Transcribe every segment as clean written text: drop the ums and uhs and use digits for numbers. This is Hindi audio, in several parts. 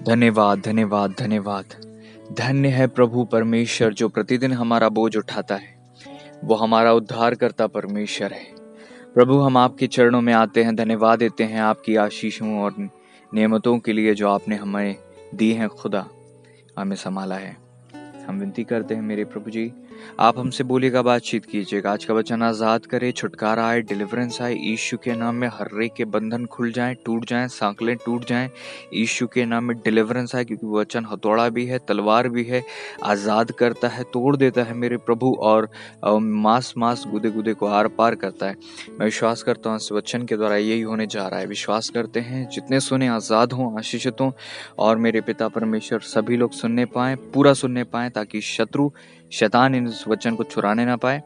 धन्यवाद, धन्यवाद, धन्यवाद। धन्य है प्रभु परमेश्वर जो प्रतिदिन हमारा बोझ उठाता है। वो हमारा उद्धार करता परमेश्वर है। प्रभु, हम आपके चरणों में आते हैं, धन्यवाद देते हैं आपकी आशीषों और नेमतों के लिए जो आपने हमें दी हैं। खुदा, हमें संभाला है। हम विनती करते हैं मेरे प्रभु जी, आप हमसे बोलिएगा, बातचीत कीजिएगा। आज का वचन आजाद करे, छुटकारा आए, डिलीवरेंस आए। यीशु के नाम में हर एक के बंधन खुल जाएं, टूट जाएं, सांकलें टूट जाएं। यीशु के नाम में डिलीवरेंस आए, क्योंकि वचन हथौड़ा भी है, तलवार भी है, आजाद करता है, तोड़ देता है मेरे प्रभु, और मांस गुदे गुदे को आर पार करता है। मैं विश्वास करता हूँ इस वचन के द्वारा यही होने जा रहा है। विश्वास करते हैं जितने सुने आजाद हों, आशीषित हों, और मेरे पिता परमेश्वर सभी लोग सुनने पाएं, पूरा सुनने पाएं, ताकि शत्रु शैतान इस वचन को छुड़ाने ना पाए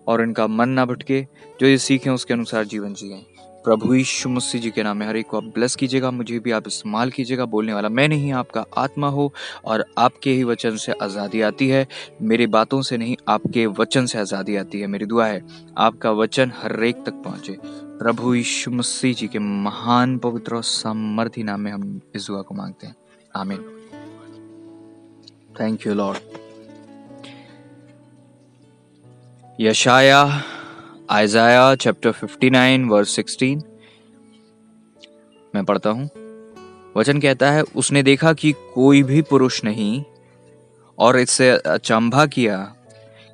और इनका मन ना भटके, जो ये सीखें उसके अनुसार जीवन जिएं। प्रभु यीशु मसीह जी के नाम में हर एक को आप ब्लेस कीजिएगा। मुझे भी आप इस्तेमाल कीजिएगा। बोलने वाला मैं नहीं, आपका आत्मा हो, और आपके ही वचन से आज़ादी आती है। मेरी बातों से नहीं, आपके वचन से आज़ादी आती है। मेरी दुआ है आपका वचन हर एक तक पहुंचे। प्रभु यीशु मसीह जी के महान, पवित्र और सामर्थी नाम में हम इस दुआ को मांगते हैं। आमीन। Thank you Lord. यशाया, आइज़ाया चैप्टर 59 वर्स 16 मैं पढ़ता हूं। वचन कहता है, उसने देखा कि कोई भी पुरुष नहीं, और इससे अचंभा किया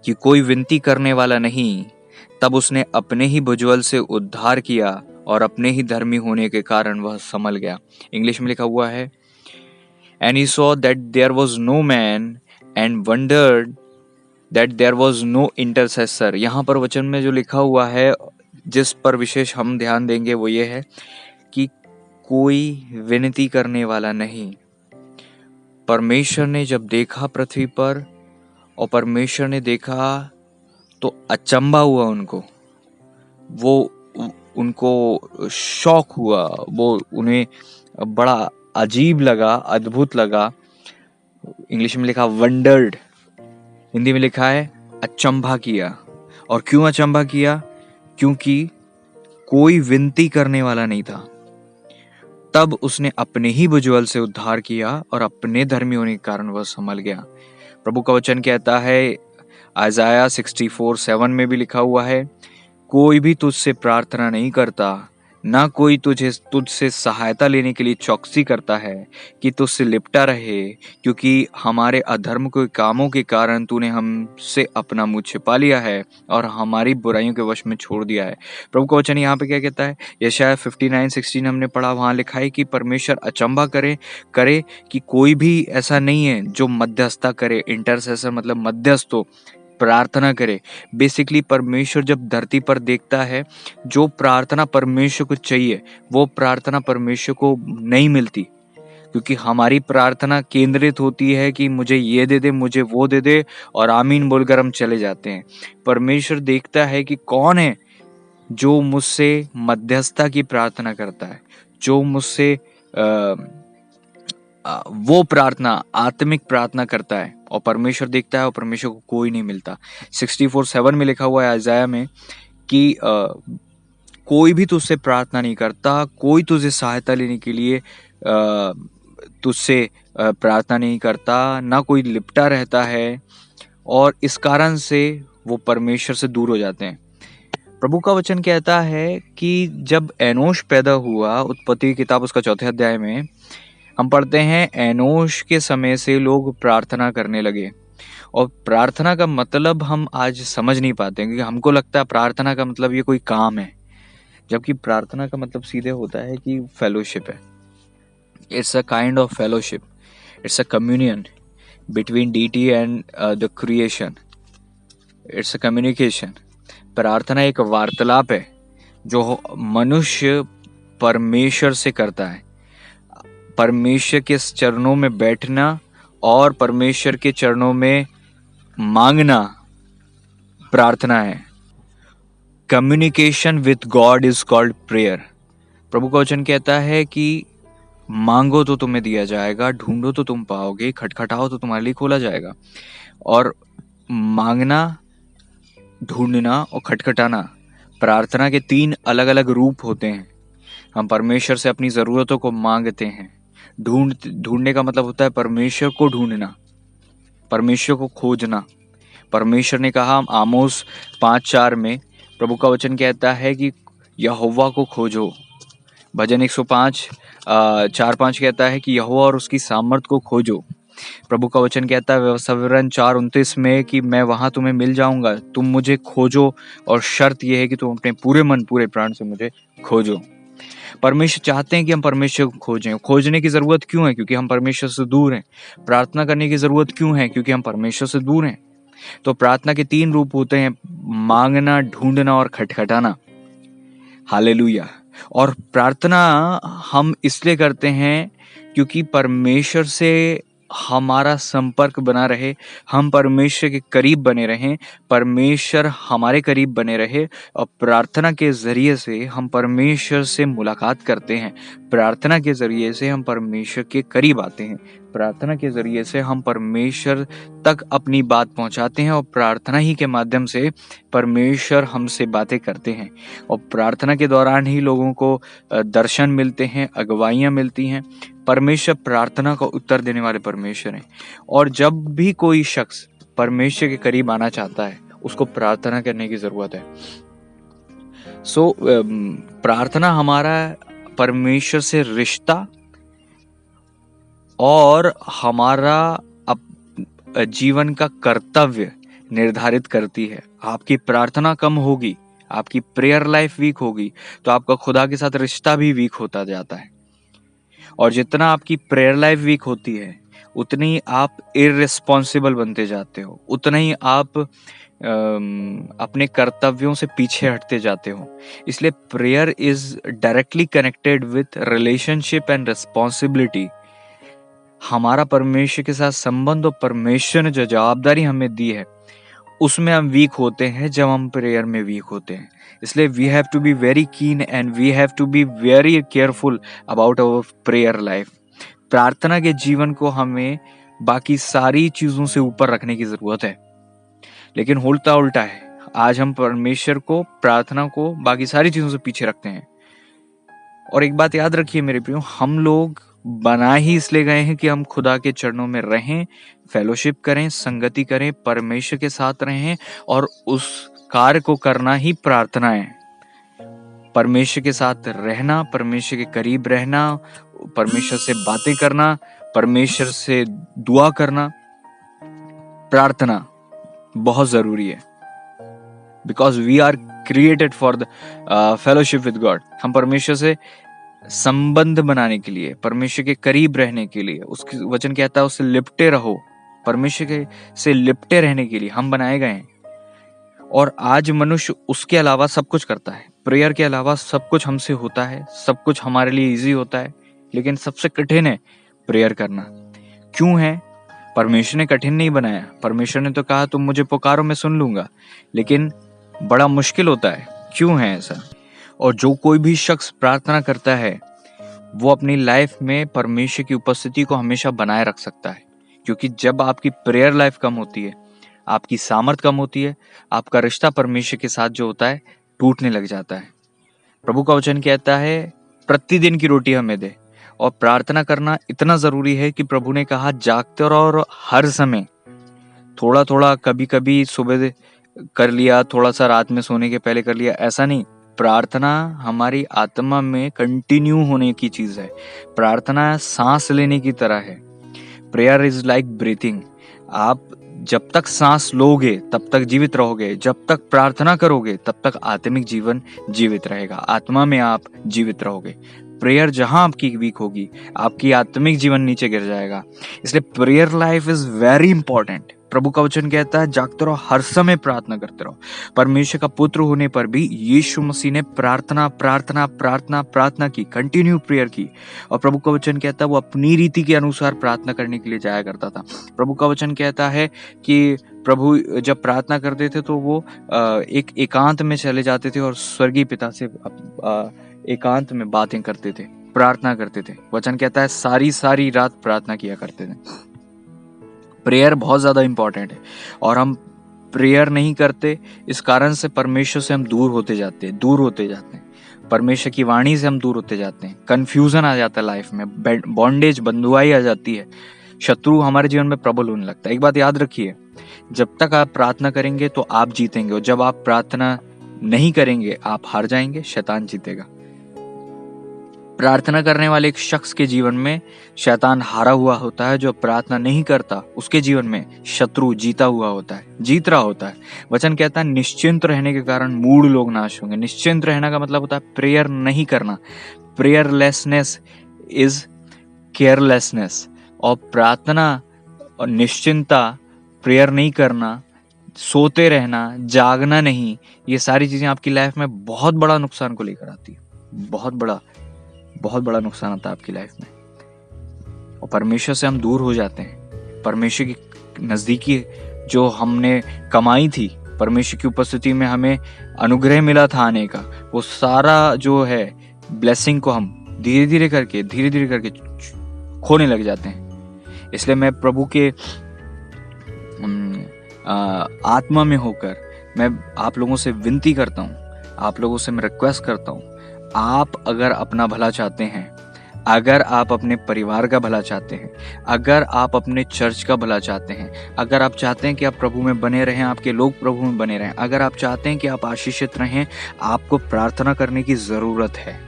कि कोई विनती करने वाला नहीं। तब उसने अपने ही भुजबल से उद्धार किया, और अपने ही धर्मी होने के कारण वह संभल गया। इंग्लिश में लिखा हुआ है, and he saw that there was no man and wondered that there was no intercessor. यहाँ पर वचन में जो लिखा हुआ है, जिस पर विशेष हम ध्यान देंगे, वो ये है कि कोई विनती करने वाला नहीं। परमेश्वर ने जब देखा पृथ्वी पर, और परमेश्वर ने देखा तो अचंभा हुआ उनको शौक हुआ, वो उन्हें बड़ा अजीब लगा, अद्भुत लगा। इंग्लिश में लिखा वंडर्ड, हिंदी में लिखा है अचंभा किया। और क्यों अचंभा किया? क्योंकि कोई विनती करने वाला नहीं था। तब उसने अपने ही भुजबल से उद्धार किया, और अपने धर्मी होने के कारण वह संभल गया। प्रभु का वचन कहता है, आइज़ाया 64:7 में भी लिखा हुआ है, कोई भी तुझसे प्रार्थना नहीं करता, ना कोई तुझसे सहायता लेने के लिए चौकसी करता है कि तुझसे लिपटा रहे, क्योंकि हमारे अधर्म के कामों के कारण तूने हमसे अपना मुंह छिपा लिया है और हमारी बुराइयों के वश में छोड़ दिया है। प्रभु का वचन यहाँ पे क्या कहता है? यशाया 59:16 हमने पढ़ा, वहाँ लिखा है कि परमेश्वर अचंभा करे कि कोई भी ऐसा नहीं है जो मध्यस्थता करे। इंटरसेसर मतलब मध्यस्थ हो, प्रार्थना करे। बेसिकली परमेश्वर जब धरती पर देखता है, जो प्रार्थना परमेश्वर को चाहिए वो प्रार्थना परमेश्वर को नहीं मिलती, क्योंकि हमारी प्रार्थना केंद्रित होती है कि मुझे ये दे दे, मुझे वो दे दे, और आमीन बोलकर हम चले जाते हैं। परमेश्वर देखता है कि कौन है जो मुझसे मध्यस्थता की प्रार्थना करता है, जो मुझसे वो प्रार्थना, आत्मिक प्रार्थना करता है, और परमेश्वर देखता है, और परमेश्वर को कोई नहीं मिलता। 64:7 में लिखा हुआ है आइज़ाया में कि कोई भी तुझसे प्रार्थना नहीं करता, कोई तुझे सहायता लेने के लिए तुझसे प्रार्थना नहीं करता, ना कोई लिपटा रहता है, और इस कारण से वो परमेश्वर से दूर हो जाते हैं। प्रभु का वचन कहता है कि जब एनोश पैदा हुआ, उत्पत्ति की किताब उसका 4 अध्याय में हम पढ़ते हैं, एनोश के समय से लोग प्रार्थना करने लगे। और प्रार्थना का मतलब हम आज समझ नहीं पाते, क्योंकि हमको लगता है प्रार्थना का मतलब ये कोई काम है, जबकि प्रार्थना का मतलब सीधे होता है कि फेलोशिप है। It's a kind of fellowship, it's a communion between deity and the creation, it's a communication. प्रार्थना एक वार्तालाप है जो मनुष्य परमेश्वर से करता है। परमेश्वर के चरणों में बैठना और परमेश्वर के चरणों में मांगना प्रार्थना है। Communication with God is called prayer. प्रभु का वचन कहता है कि मांगो तो तुम्हें दिया जाएगा, ढूंढो तो तुम पाओगे, खटखटाओ तो तुम्हारे लिए खोला जाएगा। और मांगना, ढूंढना और खटखटाना, प्रार्थना के 3 अलग अलग रूप होते हैं। हम परमेश्वर से अपनी ज़रूरतों को मांगते हैं, ढूंढने का मतलब होता है परमेश्वर को ढूंढना, परमेश्वर को खोजना। परमेश्वर ने कहा आमोस 5:4 में, प्रभु का वचन कहता है कि यहोवा को खोजो। भजन 105 4-5 कहता है कि यहोवा और उसकी सामर्थ को खोजो। प्रभु का वचन कहता है सवरण 4:29 में कि मैं वहां तुम्हें मिल जाऊंगा, तुम मुझे खोजो, और शर्त यह है कि तुम अपने पूरे मन पूरे प्राण से मुझे खोजो। परमेश्वर चाहते हैं कि हम परमेश्वर को खोजें। खोजने की जरूरत क्यों है? क्योंकि हम परमेश्वर से दूर हैं। प्रार्थना करने की जरूरत क्यों है? क्योंकि हम परमेश्वर से दूर हैं। तो प्रार्थना के 3 रूप होते हैं, मांगना, ढूंढना और खटखटाना। हालेलुया। और प्रार्थना हम इसलिए करते हैं क्योंकि परमेश्वर से हमारा संपर्क बना रहे, हम परमेश्वर के करीब बने रहें, परमेश्वर हमारे करीब बने रहे। और प्रार्थना के जरिए से हम परमेश्वर से मुलाकात करते हैं, प्रार्थना के जरिए से हम परमेश्वर के करीब आते हैं, प्रार्थना के जरिए से हम परमेश्वर तक अपनी बात पहुंचाते हैं, और प्रार्थना ही के माध्यम से परमेश्वर हमसे बातें करते हैं। और प्रार्थना के दौरान ही लोगों को दर्शन मिलते हैं, अगुवाइयाँ मिलती हैं। परमेश्वर प्रार्थना का उत्तर देने वाले परमेश्वर हैं। और जब भी कोई शख्स परमेश्वर के करीब आना चाहता है, उसको प्रार्थना करने की जरूरत है। प्रार्थना हमारा परमेश्वर से रिश्ता और हमारा जीवन का कर्तव्य निर्धारित करती है। आपकी प्रार्थना कम होगी, आपकी प्रेयर लाइफ वीक होगी, तो आपका खुदा के साथ रिश्ता भी वीक होता जाता है। और जितना आपकी प्रेयर लाइफ वीक होती है, उतनी ही आप इररिस्पॉन्सिबल बनते जाते हो, उतना ही आप अपने कर्तव्यों से पीछे हटते जाते हो। इसलिए prayer is directly connected with relationship and responsibility. हमारा परमेश्वर के साथ संबंध और परमेश्वर ने जो जवाबदारी हमें दी है, उसमें हम वीक होते हैं जब हम प्रेयर में वीक होते हैं। इसलिए we have to be very keen and we have to be very careful about our prayer life. प्रार्थना के जीवन को हमें बाकी सारी चीजों से ऊपर रखने की जरूरत है, लेकिन उल्टा उल्टा है। आज हम परमेश्वर को, प्रार्थना को बाकी सारी चीजों से पीछे रखते हैं। और एक बात याद रखिए मेरे प्रियो, हम लोग बना ही इसलिए गए हैं कि हम खुदा के चरणों में रहें, फेलोशिप करें, संगति करें, परमेश्वर के साथ रहें, और उस कार्य को करना ही प्रार्थना है। परमेश्वर के साथ रहना, परमेश्वर के करीब रहना, परमेश्वर से बातें करना, परमेश्वर से दुआ करना, प्रार्थना बहुत जरूरी है। Because we are created for the fellowship with God. हम परमेश्वर से संबंध बनाने के लिए, परमेश्वर के करीब रहने के लिए, उसके वचन कहता है उससे लिपटे रहो। परमेश्वर के से लिपटे रहने के लिए हम बनाए गए हैं। और आज मनुष्य उसके अलावा सब कुछ करता है, प्रेयर के अलावा सब कुछ हमसे होता है, सब कुछ हमारे लिए इजी होता है, लेकिन सबसे कठिन है प्रेयर करना। क्यों है? परमेश्वर ने कठिन नहीं बनाया। परमेश्वर ने तो कहा तुम मुझे पुकारो मैं सुन लूंगा, लेकिन बड़ा मुश्किल होता है। क्यों है ऐसा? और जो कोई भी शख्स प्रार्थना करता है, वो अपनी लाइफ में परमेश्वर की उपस्थिति को हमेशा बनाए रख सकता है। क्योंकि जब आपकी प्रेयर लाइफ कम होती है, आपकी सामर्थ कम होती है, आपका रिश्ता परमेश्वर के साथ जो होता है टूटने लग जाता है। प्रभु का वचन कहता है प्रतिदिन की रोटी हमें दे। और प्रार्थना करना इतना जरूरी है कि प्रभु ने कहा जागते रहो और हर समय। थोड़ा थोड़ा कभी कभी सुबह कर लिया, थोड़ा सा रात में सोने के पहले कर लिया, ऐसा नहीं। प्रार्थना हमारी आत्मा में कंटिन्यू होने की चीज है। प्रार्थना सांस लेने की तरह है। Prayer is like breathing. आप जब तक सांस लोगे तब तक जीवित रहोगे, जब तक प्रार्थना करोगे तब तक आत्मिक जीवन जीवित रहेगा, आत्मा में आप जीवित रहोगे। प्रेयर जहां आपकी वीक होगी, आपकी आत्मिक जीवन नीचे गिर जाएगा। इसलिए prayer life is very important. प्रभु का वचन कहता है जागते रहो, हर समय प्रार्थना करते रहो। परमेश्वर का पुत्र होने पर भी यीशु मसीह ने प्रार्थना प्रार्थना प्रार्थना प्रार्थना की, कंटिन्यू प्रेयर की। और प्रभु का वचन कहता है वो अपनी रीति के अनुसार प्रार्थना करने के लिए जाया करता था। प्रभु का वचन कहता है कि प्रभु जब प्रार्थना करते थे तो वो एक एकांत में चले जाते थे और स्वर्गीय पिता से एकांत में बातें करते थे, प्रार्थना करते थे। वचन कहता है सारी सारी रात प्रार्थना किया करते थे। प्रेयर बहुत ज्यादा इंपॉर्टेंट है, और हम प्रेयर नहीं करते, इस कारण से परमेश्वर से हम दूर होते जाते हैं। परमेश्वर की वाणी से हम दूर होते जाते हैं, कंफ्यूजन आ जाता है लाइफ में, बॉन्डेज बंधुआई आ जाती है, शत्रु हमारे जीवन में प्रबल होने लगता है। एक बात याद रखिए, जब तक आप प्रार्थना करेंगे तो आप जीतेंगे, और जब आप प्रार्थना नहीं करेंगे आप हार जाएंगे, शैतान जीतेगा। प्रार्थना करने वाले एक शख्स के जीवन में शैतान हारा हुआ होता है, जो प्रार्थना नहीं करता उसके जीवन में शत्रु जीता हुआ होता है, जीत रहा होता है। वचन कहता है निश्चिंत रहने के कारण मूढ़ लोग नाश होंगे। निश्चिंत रहने का मतलब होता है प्रेयर नहीं करना। प्रेयरलेसनेस इज केयरलेसनेस। और प्रार्थना और निश्चिंता, प्रेयर नहीं करना, सोते रहना, जागना नहीं, ये सारी चीजें आपकी लाइफ में बहुत बड़ा नुकसान को लेकर आती है। बहुत बड़ा नुकसान आता है आपकी लाइफ में, और परमेश्वर से हम दूर हो जाते हैं। परमेश्वर की नजदीकी जो हमने कमाई थी, परमेश्वर की उपस्थिति में हमें अनुग्रह मिला था आने का, वो सारा जो है ब्लेसिंग को हम धीरे धीरे करके खोने लग जाते हैं। इसलिए मैं प्रभु के आत्मा में होकर मैं आप लोगों से विनती करता हूँ, आप लोगों से मैं रिक्वेस्ट करता हूँ, आप अगर अपना भला चाहते हैं, अगर आप अपने परिवार का भला चाहते हैं, अगर आप अपने चर्च का भला चाहते हैं, अगर आप चाहते हैं कि आप प्रभु में बने रहें, आपके लोग प्रभु में बने रहें, अगर आप चाहते हैं कि आप आशीषित रहें, आपको प्रार्थना करने की जरूरत है।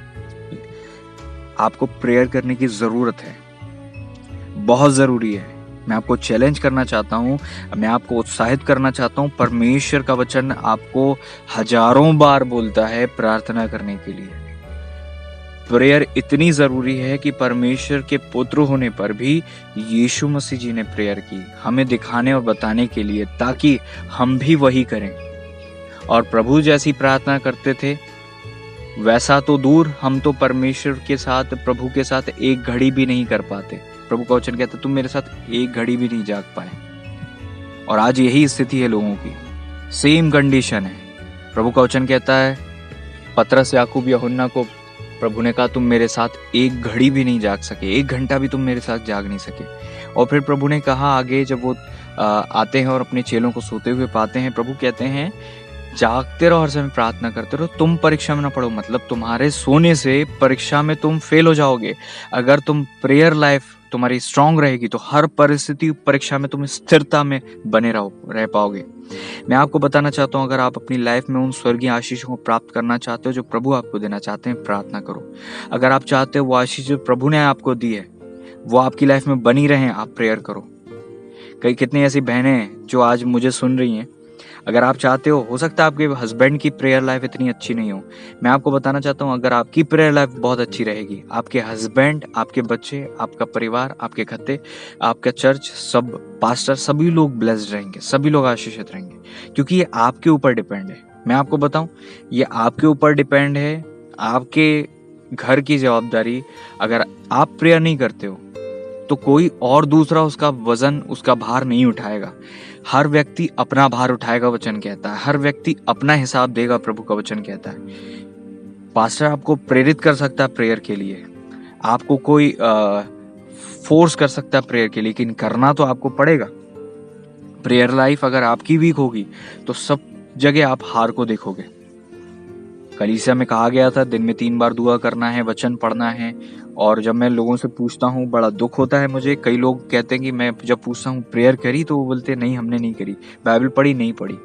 आपको प्रेयर करने की जरूरत है, बहुत जरूरी है। मैं आपको चैलेंज करना चाहता हूँ, मैं आपको उत्साहित करना चाहता हूँ। परमेश्वर का वचन आपको हजारों बार बोलता है प्रार्थना करने के लिए। प्रेयर इतनी जरूरी है कि परमेश्वर के पुत्र होने पर भी यीशु मसीह जी ने प्रेयर की, हमें दिखाने और बताने के लिए, ताकि हम भी वही करें। और प्रभु जैसी प्रार्थना करते थे वैसा तो दूर, हम तो परमेश्वर के साथ, प्रभु के साथ एक घड़ी भी नहीं कर पाते। प्रभु का वचन कहता है तुम मेरे साथ एक घड़ी भी नहीं जाग पाए। और आज यही स्थिति है लोगों की, सेम कंडीशन है। प्रभु का वचन कहता है पतरस, याकूब, यूहन्ना को प्रभु ने कहा तुम मेरे साथ एक घड़ी भी नहीं जाग सके, एक घंटा भी तुम मेरे साथ जाग नहीं सके। और फिर प्रभु ने कहा आगे, जब वो आते हैं और अपने चेलों को सोते हुए पाते हैं, प्रभु कहते हैं जागते रहो, हर समय प्रार्थना करते रहो, तुम परीक्षा में ना पड़ो। मतलब तुम्हारे सोने से परीक्षा में तुम फेल हो जाओगे। अगर तुम प्रेयर लाइफ तुम्हारी स्ट्रांग रहेगी तो हर परिस्थिति, परीक्षा में तुम स्थिरता में बने रह पाओगे। मैं आपको बताना चाहता हूँ, अगर आप अपनी लाइफ में उन स्वर्गीय आशीषों को प्राप्त करना चाहते हो जो प्रभु आपको देना चाहते हैं, प्रार्थना करो। अगर आप चाहते हो वो आशीष जो प्रभु ने आपको दी है वो आपकी लाइफ में बनी रहे, आप प्रेयर करो। कितनी ऐसी बहनें हैं जो आज मुझे सुन रही हैं, अगर आप चाहते हो सकता है आपके हस्बैंड की प्रेयर लाइफ इतनी अच्छी नहीं हो, मैं आपको बताना चाहता हूँ अगर आपकी प्रेयर लाइफ बहुत अच्छी रहेगी, आपके हस्बैंड, आपके बच्चे, आपका परिवार, आपके खत्ते, आपका चर्च, सब पास्टर, सभी लोग ब्लेस्ड रहेंगे, सभी लोग आशीषित रहेंगे, क्योंकि ये आपके ऊपर डिपेंड है। मैं आपको बताऊं, ये आपके ऊपर डिपेंड है, आपके घर की जवाबदारी। अगर आप प्रेयर नहीं करते हो तो कोई और दूसरा उसका वजन, उसका भार नहीं उठाएगा। हर व्यक्ति अपना भार उठाएगा, वचन कहता है। हर व्यक्ति अपना हिसाब देगा, प्रभु का वचन कहता है। पास्टर आपको प्रेरित कर सकता है प्रेयर के लिए, आपको कोई फोर्स कर सकता है प्रेयर के लिए, लेकिन करना तो आपको पड़ेगा। प्रेयर लाइफ अगर आपकी वीक होगी तो सब जगह आप हार को देखोगे। कलीसिया में कहा गया था दिन में 3 बार दुआ करना है, वचन पढ़ना है। और जब मैं लोगों से पूछता हूँ बड़ा दुख होता है मुझे। कई लोग कहते हैं कि मैं जब पूछता हूँ प्रेयर करी तो वो बोलते हैं नहीं हमने नहीं करी, बाइबल पढ़ी नहीं पढ़ी।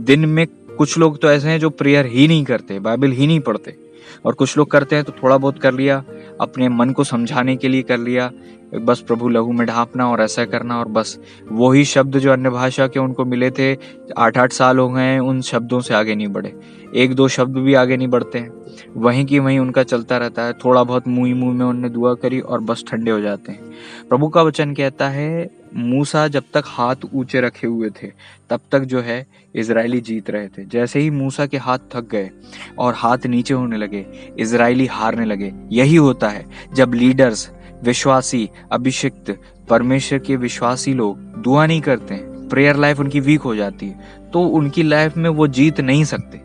दिन में कुछ लोग तो ऐसे हैं जो प्रेयर ही नहीं करते, बाइबल ही नहीं पढ़ते, और कुछ लोग करते हैं तो थोड़ा बहुत कर लिया, अपने मन को समझाने के लिए कर लिया, बस प्रभु लहू में ढांपना और ऐसा करना, और बस वही शब्द जो अन्य भाषा के उनको मिले थे 8-8 साल हो गए, उन शब्दों से आगे नहीं बढ़े, 1-2 शब्द भी आगे नहीं बढ़ते हैं, वहीं की वहीं उनका चलता रहता है। थोड़ा बहुत मुंह में उन्होंने दुआ करी और बस ठंडे हो जाते हैं। प्रभु का वचन कहता है मूसा जब तक हाथ ऊंचे रखे हुए थे तब तक जो है इजरायली जीत रहे थे। जैसे ही मूसा के हाथ थक गए और हाथ नीचे होने लगे, इजरायली हारने लगे। यही होता है जब लीडर्स, विश्वासी, अभिषिक्त, परमेश्वर के विश्वासी लोग दुआ नहीं करते हैं, प्रेयर लाइफ उनकी वीक हो जाती है, तो उनकी लाइफ में वो जीत नहीं सकते,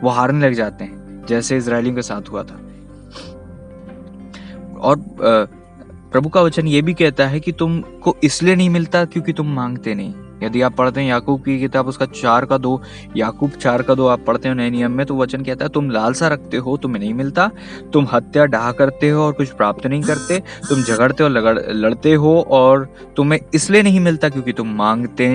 वो हारने लग जाते हैं, जैसे इजरायलियों के साथ हुआ था। और प्रभु का वचन ये भी कहता है कि तुमको इसलिए नहीं मिलता क्योंकि तुम मांगते नहीं। यदि आप पढ़ते हैं याकूब की किताब उसका 4:2, याकूब 4:2 आप पढ़ते हो नए नियम में, तो वचन कहता है तुम लालसा रखते हो, तुम्हें नहीं मिलता, तुम हत्या डाह करते हो और कुछ प्राप्त नहीं करते, तुम झगड़ते हो लड़ते हो और तुम्हें इसलिए नहीं मिलता क्योंकि तुम मांगते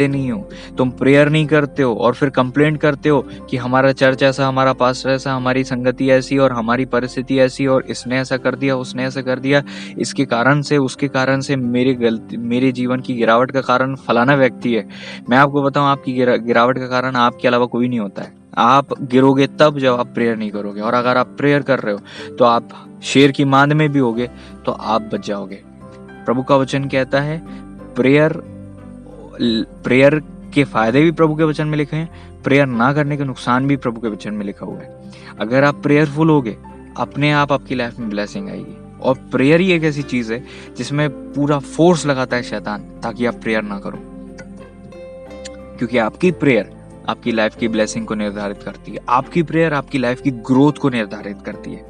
नहीं हो, तुम प्रेयर नहीं करते हो और फिर कंप्लेंट करते हो कि हमारा चर्च ऐसा, हमारा पास्टर ऐसा, हमारी संगति ऐसी और हमारी परिस्थिति ऐसी और इसने ऐसा कर दिया, उसने ऐसा कर दिया, इसके कारण से उसके कारण से मेरे जीवन की गिरावट का कारण फलाना व्यक्ति है। मैं आपको बताऊं, आपकी गिरावट का कारण आपके अलावा कोई नहीं होता है। आप गिरोगे तब जब आप प्रेयर नहीं करोगे, और अगर आप प्रेयर कर रहे हो तो आप शेर की मांद में भी होगे तो आप बच जाओगे। प्रभु का वचन कहता है प्रेयर के फायदे भी प्रभु के वचन में लिखे हैं, प्रेयर ना करने के नुकसान भी प्रभु के वचन में लिखा हुआ है। अगर आप प्रेयरफुल होगे, अपने आप आपकी लाइफ में ब्लेसिंग आएगी। और प्रेयर ही एक ऐसी चीज है जिसमें पूरा फोर्स लगाता है शैतान ताकि आप प्रेयर ना करो, क्योंकि आपकी प्रेयर आपकी लाइफ की ब्लेसिंग को निर्धारित करती है। आपकी प्रेयर आपकी लाइफ की ग्रोथ को निर्धारित करती है।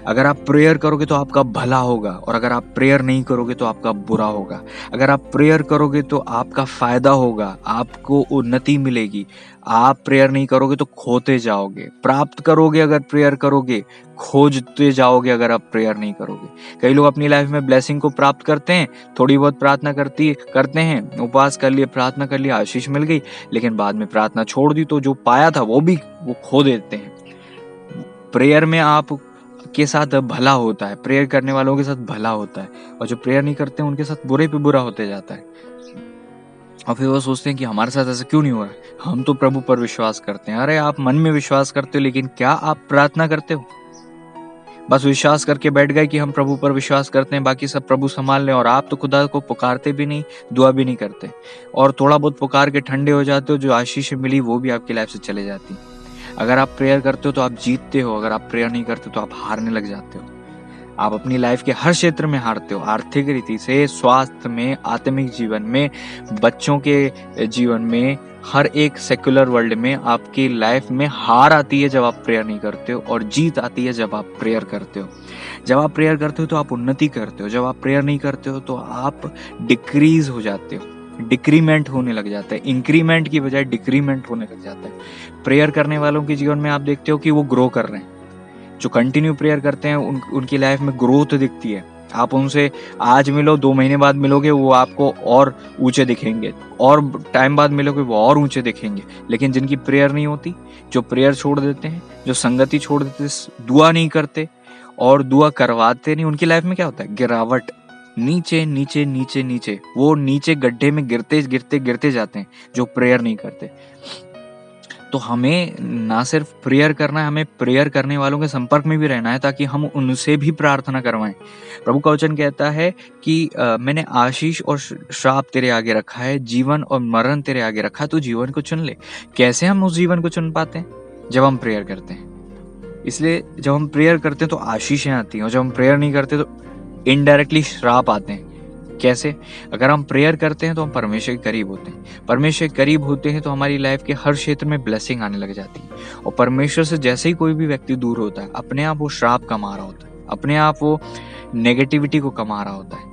अगर आप प्रेयर करोगे तो आपका भला होगा, और अगर आप प्रेयर नहीं करोगे तो आपका बुरा होगा। अगर आप प्रेयर करोगे तो आपका फायदा होगा, आपको उन्नति मिलेगी। आप प्रेयर नहीं करोगे तो खोते जाओगे। प्राप्त करोगे अगर प्रेयर करोगे, खोजते जाओगे अगर आप प्रेयर नहीं करोगे। कई लोग अपनी लाइफ में ब्लेसिंग को प्राप्त करते हैं, थोड़ी बहुत प्रार्थना करते हैं, उपवास कर लिए, प्रार्थना कर लिया, आशीष मिल गई, लेकिन बाद में प्रार्थना छोड़ दी तो जो पाया था वो खो देते हैं। प्रेयर में आप के साथ भला होता है, प्रेयर करने वालों के साथ भला होता है, और जो प्रेयर नहीं करते हैं उनके साथ बुरे पे बुरा होते जाता है। और फिर वो सोचते हैं कि हमारे साथ ऐसा क्यों नहीं हो रहा है, हम तो प्रभु पर विश्वास करते हैं। अरे आप मन में विश्वास करते हो, लेकिन क्या आप प्रार्थना करते हो? बस विश्वास करके बैठ गए कि हम प्रभु पर विश्वास करते हैं, बाकी सब प्रभु संभाल लें, और आप तो खुदा को पुकारते भी नहीं, दुआ भी नहीं करते, और थोड़ा बहुत पुकार के ठंडे हो जाते हो। जो आशीष मिली वो भी आपकी लाइफ से चले जाती। अगर आप प्रेयर करते हो तो आप जीतते हो, अगर आप प्रेयर नहीं करते तो आप हारने लग जाते हो। आप अपनी लाइफ के हर क्षेत्र में हारते हो, आर्थिक रीति से, स्वास्थ्य में, आत्मिक जीवन में, बच्चों के जीवन में, हर एक सेक्युलर वर्ल्ड में आपकी लाइफ में हार आती है जब आप प्रेयर नहीं करते हो, और जीत आती है जब आप प्रेयर करते हो। जब आप प्रेयर करते हो तो आप उन्नति करते हो, जब आप प्रेयर नहीं करते हो तो आप डिक्रीज हो जाते हो, डिक्रीमेंट होने लग जाता है। इंक्रीमेंट की बजाय डिक्रीमेंट होने लग जाता है। प्रेयर करने वालों के जीवन में आप देखते हो कि वो ग्रो कर रहे हैं। जो कंटिन्यू प्रेयर करते हैं उनकी लाइफ में ग्रोथ दिखती है। आप उनसे आज मिलो, 2 महीने बाद मिलोगे, वो आपको और ऊंचे दिखेंगे, और टाइम बाद मिलोगे वो और ऊंचे दिखेंगे। लेकिन जिनकी प्रेयर नहीं होती, जो प्रेयर छोड़ देते हैं, जो संगति छोड़ देते, दुआ नहीं करते और दुआ करवाते नहीं, उनकी लाइफ में क्या होता है? गिरावट, नीचे नीचे नीचे नीचे, वो नीचे गड्ढे में गिरते गिरते गिरते जाते हैं जो प्रेयर नहीं करते। तो हमें ना सिर्फ प्रेयर करना है, हमें प्रेयर करने वालों के संपर्क में भी रहना है ताकि हम उनसे भी प्रार्थना करवाएं। प्रभु का वचन कहता है कि मैंने आशीष और श्राप तेरे आगे रखा है, जीवन और मरण तेरे आगे रखा है, तो जीवन को चुन ले। कैसे हम उस जीवन को चुन पाते हैं? जब हम प्रेयर करते हैं। इसलिए जब हम प्रेयर करते हैं तो आशीषें आती हैं, और जब हम प्रेयर नहीं करते तो इनडायरेक्टली श्राप आते हैं। कैसे? अगर हम प्रेयर करते हैं तो हम परमेश्वर के करीब होते हैं। परमेश्वर के करीब होते हैं तो हमारी लाइफ के हर क्षेत्र में ब्लेसिंग आने लग जाती है। और परमेश्वर से जैसे ही कोई भी व्यक्ति दूर होता है, अपने आप वो श्राप कमा रहा होता है, अपने आप वो नेगेटिविटी को कमा रहा होता है।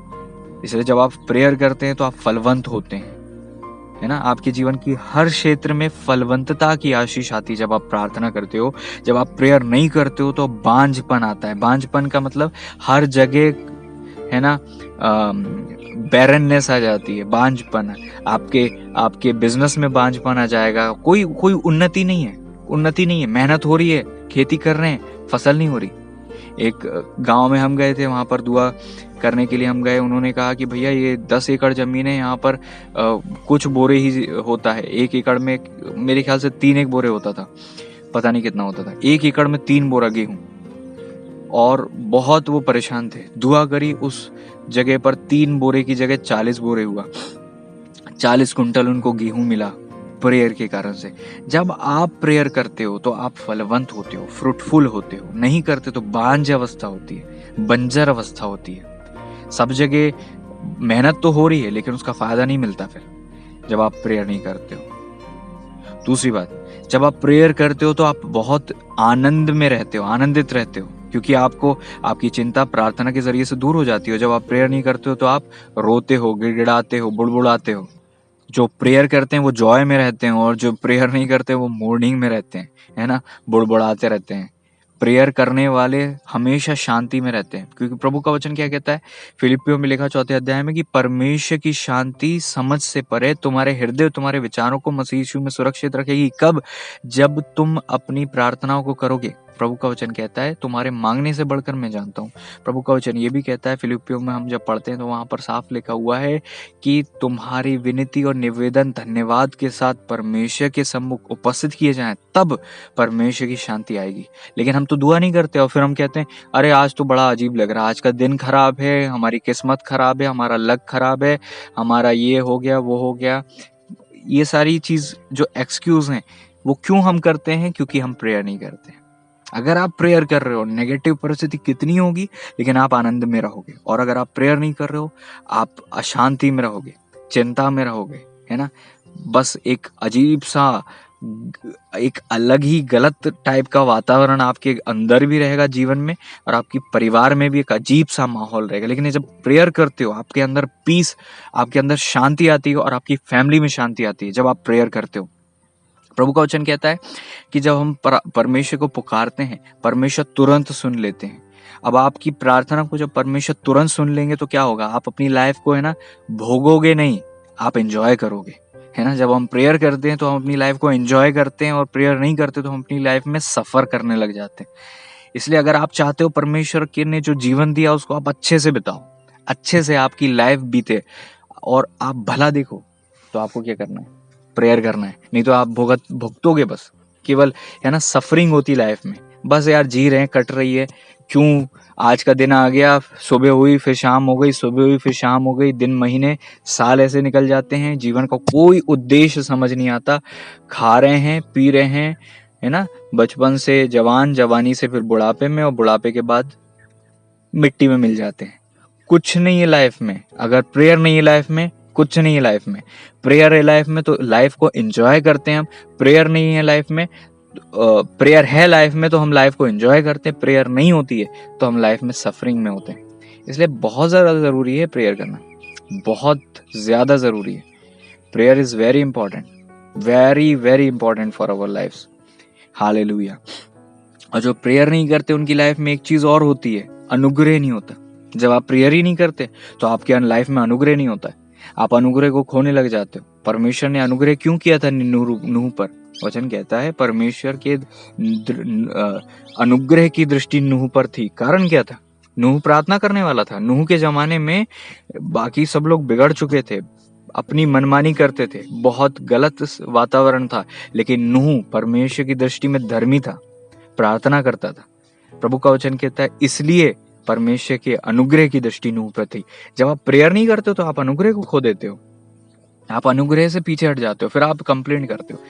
इसलिए जब आप प्रेयर करते हैं तो आप फलवंत होते हैं, है ना। आपके जीवन की हर क्षेत्र में फलवंतता की आशीष आती है जब आप प्रार्थना करते हो। जब आप प्रेयर नहीं करते हो तो बांझपन आता है। बांझपन का मतलब हर जगह, है ना, बैरननेस आ जाती है, बांझपन। आपके बिजनेस में बांझपन आ जाएगा। कोई उन्नति नहीं है। मेहनत हो रही है, खेती कर रहे हैं, फसल नहीं हो रही। एक गांव में हम गए थे, वहां पर दुआ करने के लिए हम गए। उन्होंने कहा कि भैया ये 10 एकड़ जमीन है, यहाँ पर कुछ बोरे ही होता है। 1 एकड़ में मेरे ख्याल से 3 बोरे होता था, पता नहीं कितना होता था। 1 एकड़ में 3 बोरा गेहूं, और बहुत वो परेशान थे। दुआ करी, उस जगह पर 3 बोरे की जगह 40 बोरे हुआ। 40 कुंटल उनको गेहूं मिला प्रेयर के कारण से। जब आप प्रेयर करते हो तो आप फलवंत होते हो, फ्रूटफुल होते हो। नहीं करते तो बांझ अवस्था होती है, बंजर अवस्था होती है। सब जगह मेहनत तो हो रही है लेकिन उसका फायदा नहीं मिलता फिर, जब आप प्रेयर नहीं करते हो। दूसरी बात, जब आप प्रेयर करते हो तो आप बहुत आनंद में रहते हो, आनंदित रहते हो, क्योंकि आपकी चिंता प्रार्थना के जरिए से दूर हो जाती है। जब आप प्रेयर नहीं करते हो तो आप रोते हो, गिड़गिड़ाते हो, बुड़बुड़ाते हो, जो प्रेयर करते हैं वो जॉय में रहते हैं, और जो प्रेयर नहीं करते वो मोर्निंग में रहते हैं, है ना, बुड़बुड़ाते रहते हैं। प्रेयर करने वाले हमेशा शांति में रहते हैं, क्योंकि प्रभु का वचन क्या कहता है, फिलिपियों में लिखा 4 अध्याय में कि परमेश्वर की शांति समझ से परे तुम्हारे हृदय, तुम्हारे विचारों को मसीह यीशु में सुरक्षित रखेगी। कब? जब तुम अपनी प्रार्थनाओं को करोगे। प्रभु का वचन कहता है तुम्हारे मांगने से बढ़कर मैं जानता हूँ। प्रभु का वचन ये भी कहता है, फिलिपियों में हम जब पढ़ते हैं तो वहां पर साफ लिखा हुआ है कि तुम्हारी विनती और निवेदन धन्यवाद के साथ परमेश्वर के सम्मुख उपस्थित किए जाएं, तब परमेश्वर की शांति आएगी। लेकिन हम तो दुआ नहीं करते और फिर हम कहते हैं अरे आज तो बड़ा अजीब लग रहा है, आज का दिन खराब है, हमारी किस्मत खराब है, हमारा लक खराब है, हमारा ये हो गया वो हो गया। ये सारी चीज जो एक्सक्यूज हैं वो क्यों हम करते हैं? क्योंकि हम प्रेयर नहीं करते। अगर आप प्रेयर कर रहे हो, नेगेटिव परिस्थिति कितनी होगी लेकिन आप आनंद में रहोगे। और अगर आप प्रेयर नहीं कर रहे हो, आप अशांति में रहोगे, चिंता में रहोगे, है ना। बस एक अजीब सा, एक अलग ही गलत टाइप का वातावरण आपके अंदर भी रहेगा जीवन में, और आपकी परिवार में भी एक अजीब सा माहौल रहेगा। लेकिन जब प्रेयर करते हो, आपके अंदर पीस, आपके अंदर शांति आती है, और आपकी फैमिली में शांति आती है जब आप प्रेयर करते हो। प्रभु का वचन कहता है कि जब हम परमेश्वर को पुकारते हैं, परमेश्वर तुरंत सुन लेते हैं। अब आपकी प्रार्थना को जब परमेश्वर तुरंत सुन लेंगे तो क्या होगा? आप अपनी लाइफ को, है ना, भोगोगे नहीं, आप एंजॉय करोगे, है ना। जब हम प्रेयर करते हैं तो हम अपनी लाइफ को एंजॉय करते हैं, और प्रेयर नहीं करते तो हम अपनी लाइफ में सफर करने लग जाते हैं। इसलिए अगर आप चाहते हो परमेश्वर के ने जो जीवन दिया उसको आप अच्छे से बिताओ, अच्छे से आपकी लाइफ बीते, और आप भला देखो, तो आपको क्या करना है? प्रेयर करना है। नहीं तो आप भुगतोगे बस, केवल, है ना, सफरिंग होती लाइफ में। बस यार जी रहे हैं, कट रही है, क्यों आज का दिन आ गया, सुबह हुई फिर शाम हो गई, सुबह हुई फिर शाम हो गई, दिन महीने साल ऐसे निकल जाते हैं, जीवन का कोई उद्देश्य समझ नहीं आता। खा रहे हैं, पी रहे हैं, है ना, बचपन से जवान, जवानी से फिर बुढ़ापे में, और बुढ़ापे के बाद मिट्टी में मिल जाते हैं। कुछ नहीं है लाइफ में। अगर प्रेयर नहीं है लाइफ में, कुछ नहीं है लाइफ में। प्रेयर है लाइफ में तो लाइफ को एंजॉय करते हैं हम। प्रेयर नहीं है लाइफ में, प्रेयर है लाइफ में तो हम लाइफ को एंजॉय करते हैं। प्रेयर नहीं होती है तो हम लाइफ में सफरिंग में होते हैं। इसलिए बहुत ज़्यादा ज़रूरी है प्रेयर करना, बहुत ज़्यादा ज़रूरी है। Prayer is very important, very very important for our lifes. Hallelujah. और जो प्रेयर नहीं करते उनकी लाइफ में एक चीज़ और होती है, अनुग्रह नहीं होता। जब आप प्रेयर ही नहीं करते तो आपके लाइफ में अनुग्रह नहीं होता है, आप अनुग्रह को खोने लग जाते हो। परमेश्वर ने अनुग्रह क्यों किया था नूह पर? वचन कहता है परमेश्वर के अनुग्रह की दृष्टि नूह पर थी। कारण क्या था? नूह प्रार्थना करने वाला था। नूह के जमाने में बाकी सब लोग बिगड़ चुके थे, अपनी मनमानी करते थे, बहुत गलत वातावरण था। लेकिन नूह परमेश्वर की दृष्टि में धर्मी था, प्रार्थना करता था। प्रभु का वचन कहता है इसलिए परमेश्वर के अनुग्रह की दृष्टि नूह पर थी। जब आप प्रेयर नहीं करते हो तो आप अनुग्रह को खो देते हो, आप अनुग्रह से पीछे हट जाते हो, फिर आप कंप्लेंट करते हो।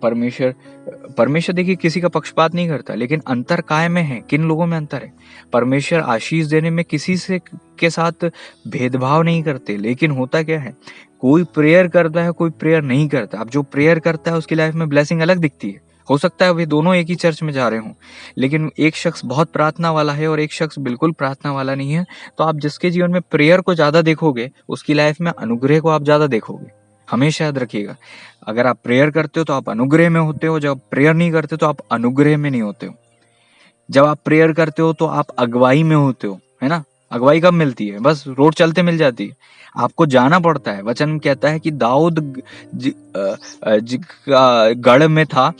परमेश्वर देखिए किसी का पक्षपात नहीं करता, लेकिन अंतर काय में है? किन लोगों में अंतर है? परमेश्वर आशीष देने में किसी से के साथ भेदभाव नहीं करते। लेकिन होता क्या है, कोई प्रेयर करता है, कोई प्रेयर नहीं करता। अब जो प्रेयर करता है उसकी लाइफ में ब्लेसिंग अलग दिखती है। हो सकता है वे दोनों एक ही चर्च में जा रहे हों, लेकिन एक शख्स बहुत प्रार्थना वाला है और एक शख्स बिल्कुल प्रार्थना वाला नहीं है। तो आप जिसके जीवन में प्रेयर को ज्यादा देखोगे उसकी लाइफ में अनुग्रह को आप ज्यादा देखोगे। हमेशा याद रखिएगा, अगर आप प्रेयर करते हो तो आप अनुग्रह में होते हो, जब प्रेयर नहीं करते तो आप अनुग्रह में नहीं होते हो। जब आप प्रेयर करते हो तो आप अगुवाई में होते हो, है ना। अगुवाई कब मिलती है? बस रोड चलते मिल जाती है, आपको जाना पड़ता है। वचन कहता है कि दाऊद गढ़ में था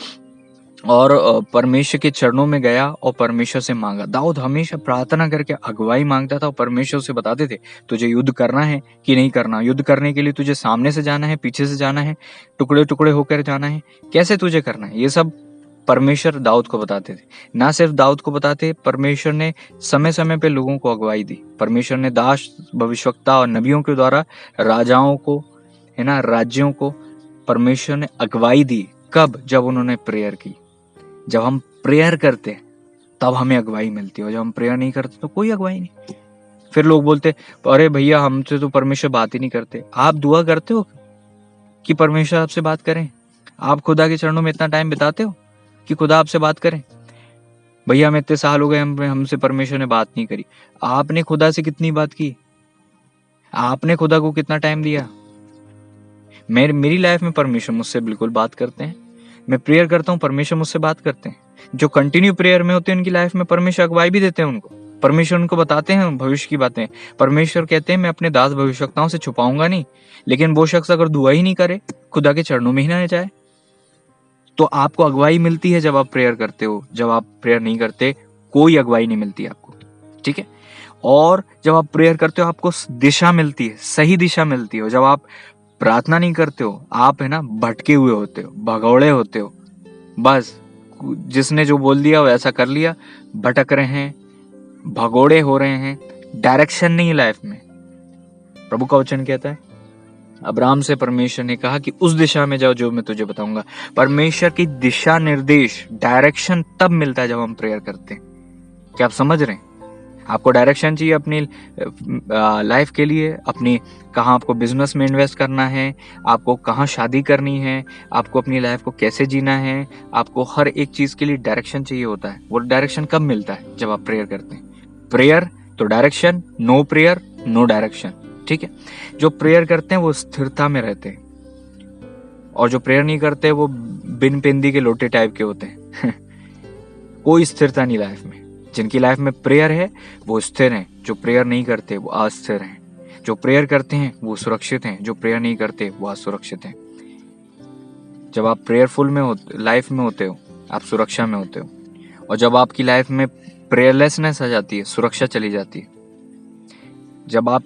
और परमेश्वर के चरणों में गया और परमेश्वर से मांगा। दाऊद हमेशा प्रार्थना करके अगुवाई मांगता था और परमेश्वर से बताते थे तुझे युद्ध करना है कि नहीं करना। युद्ध करने के लिए तुझे सामने से जाना है, पीछे से जाना है, टुकड़े टुकड़े होकर जाना है, कैसे तुझे करना है, ये सब परमेश्वर दाऊद को बताते थे। ना सिर्फ दाऊद को बताते, परमेश्वर ने समय समय पे लोगों को अगुवाई दी। परमेश्वर ने दास, भविष्यवक्ता और नबियों के द्वारा राजाओं को, है ना, राज्यों को परमेश्वर ने अगुवाई दी। कब? जब उन्होंने प्रेयर की। जब हम प्रेयर करते हैं तब हमें अगुवाई मिलती है, और जब हम प्रेयर नहीं करते तो कोई अगुवाई नहीं। फिर लोग बोलते अरे भैया हमसे तो परमेश्वर बात ही नहीं करते। आप दुआ करते हो कि परमेश्वर आपसे बात करें? आप खुदा के चरणों में इतना टाइम बिताते हो कि खुदा आपसे बात करें? भैया हम इतने साल हो गए, हमसे परमेश्वर ने बात नहीं करी। आपने खुदा से कितनी बात की? आपने खुदा को कितना टाइम दिया? मेरी लाइफ में परमेश्वर मुझसे बिल्कुल बात करते हैं। मैं प्रेयर करता हूँ, परमेश्वर मुझसे बात करते हैं। जो कंटिन्यू प्रेयर में होते हैं उनकी लाइफ में परमेश्वर अगुवाई भी देते हैं उनको। परमेश्वर उनको बताते हैं भविष्य की बातें। परमेश्वर कहते हैं मैं अपने दास भविष्यवक्ताओं से छुपाऊंगा नहीं। लेकिन वो शख्स अगर दुआ ही नहीं करे, खुदा के चरणों में ही ना जाए, तो आपको अगुवाई मिलती है जब आप प्रेयर करते हो। जब आप प्रेयर नहीं करते, कोई अगुवाई नहीं मिलती आपको, ठीक है। और जब आप प्रेयर करते हो आपको दिशा मिलती है, सही दिशा मिलती है। जब आप प्रार्थना नहीं करते हो, आप है ना भटके हुए होते हो, भगौड़े होते हो, बस जिसने जो बोल दिया वो ऐसा कर लिया, भटक रहे हैं, भगोड़े हो रहे हैं, डायरेक्शन नहीं लाइफ में। प्रभु का वचन कहता है, अब्राहम से परमेश्वर ने कहा कि उस दिशा में जाओ जो मैं तुझे बताऊंगा। परमेश्वर की दिशा निर्देश, डायरेक्शन तब मिलता है जब हम प्रेयर करते हैं। क्या आप समझ रहे हैं? आपको डायरेक्शन चाहिए अपनी लाइफ के लिए, अपनी कहाँ आपको बिजनेस में इन्वेस्ट करना है, आपको कहाँ शादी करनी है, आपको अपनी लाइफ को कैसे जीना है, आपको हर एक चीज के लिए डायरेक्शन चाहिए होता है। वो डायरेक्शन कब मिलता है? जब आप प्रेयर करते हैं। प्रेयर तो direction, no prayer no direction, ठीक है। जो प्रेयर करते हैं वो स्थिरता में रहते हैं, और जो प्रेयर नहीं करते वो बिन पेंदी के लोटे टाइप के होते हैं कोई स्थिरता नहीं लाइफ में। जिनकी लाइफ में प्रेयर है वो स्थिर हैं, जो प्रेयर नहीं करते वो अस्थिर हैं। जो प्रेयर करते हैं वो सुरक्षित हैं, जो प्रेयर नहीं करते वो असुरक्षित हैं। जब आप प्रेयरफुल में लाइफ में होते हो, आप सुरक्षा में होते हो। और जब आपकी लाइफ में प्रेयरलेसनेस आ जाती है, सुरक्षा चली जाती है। जब आप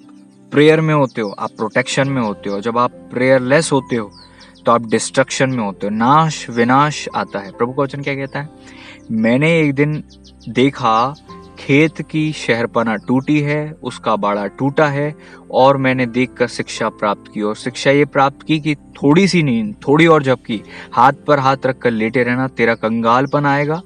प्रेयर में होते हो आप प्रोटेक्शन में होते हो। जब आप प्रेयरलेस होते हो तो आप डिस्ट्रक्शन में होते हो, नाश विनाश आता है। प्रभु का वचन क्या कहता है? मैंने एक दिन देखा खेत की शहरपना टूटी है, उसका बाड़ा टूटा है, और मैंने देखकर शिक्षा प्राप्त की। और शिक्षा ये प्राप्त की कि थोड़ी सी नींद, थोड़ी और झपकी, हाथ पर हाथ रखकर लेटे रहना, तेरा कंगालपन आएगा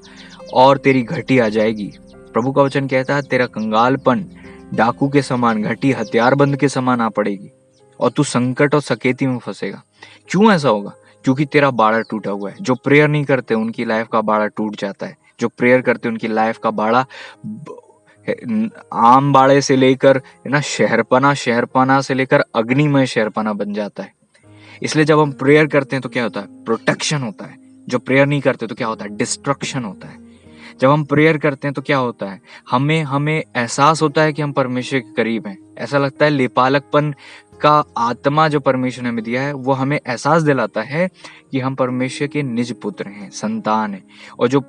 और तेरी घटी आ जाएगी। प्रभु का वचन कहता है तेरा कंगालपन डाकू के समान, घटी हथियारबंद के समान आ पड़ेगी, और तू संकट और सकेती में फंसेगा। क्यों ऐसा होगा? क्योंकि तेरा बाड़ा टूटा हुआ है। जो प्रेयर नहीं करते उनकी लाइफ का बाड़ा टूट जाता है। जो प्रेयर करते उनकी लाइफ का बाड़ा आम बाड़े से लेकर है ना शहरपना, शहरपना से लेकर अग्निमय शहरपना बन जाता है। इसलिए जब हम प्रेयर करते हैं तो क्या होता है? प्रोटेक्शन होता है। जो प्रेयर नहीं करते तो क्या होता है? डिस्ट्रक्शन होता है। जब हम प्रेयर करते हैं तो क्या होता है? हमें एहसास होता है कि हम परमेश्वर के करीब हैं। ऐसा लगता है लेपालकपन का आत्मा जो परमेश्वर ने हमें दिया है वो हमें एहसास दिलाता है कि हम परमेश्वर के निज पुत्र हैं, संतान हैं। और जो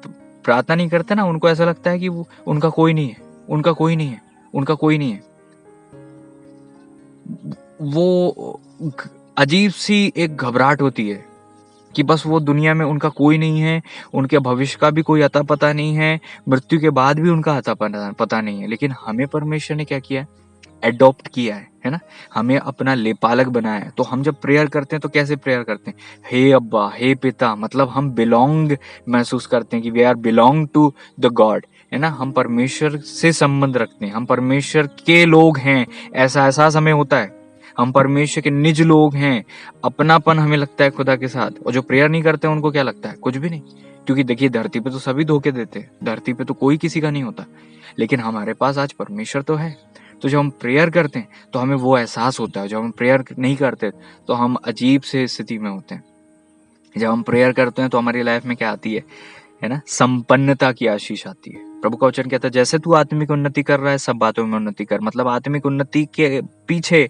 प्रार्थना नहीं करते ना, उनको ऐसा लगता है कि वो उनका कोई नहीं है, उनका कोई नहीं है, उनका कोई नहीं है। वो अजीब सी एक घबराहट होती है कि बस वो दुनिया में उनका कोई नहीं है, उनके भविष्य का भी कोई अता पता नहीं है, मृत्यु के बाद भी उनका अता पता नहीं है। लेकिन हमें परमेश्वर ने क्या किया है? एडॉप्ट किया है ना, हमें अपना लेपालक बनाया है। तो हम जब प्रेयर करते हैं तो कैसे प्रेयर करते हैं? हे अब्बा, हे पिता, मतलब हम बिलोंग महसूस करते हैं कि we are belong to the God, है ना। हम परमेश्वर से संबंध रखते हैं, हम परमेश्वर के लोग हैं, ऐसा एहसास हमें होता है। हम परमेश्वर के निज लोग हैं, अपनापन हमें लगता है खुदा के साथ। और जो प्रेयर नहीं करते उनको क्या लगता है? कुछ भी नहीं। क्योंकि देखिए धरती पे तो सभी धोखे देते हैं, धरती पे तो कोई किसी का नहीं होता, लेकिन हमारे पास आज परमेश्वर तो है। तो जब हम प्रेयर करते हैं तो हमें वो एहसास होता है। जब हम प्रेयर नहीं करते तो हम अजीब से स्थिति में होते हैं। जब हम प्रेयर करते हैं तो हमारी लाइफ में क्या आती है ना, संपन्नता की आशीष आती है। प्रभु का वचन कहता है जैसे तू आत्मिक उन्नति कर रहा है, सब बातों में उन्नति कर। मतलब आत्मिक उन्नति के पीछे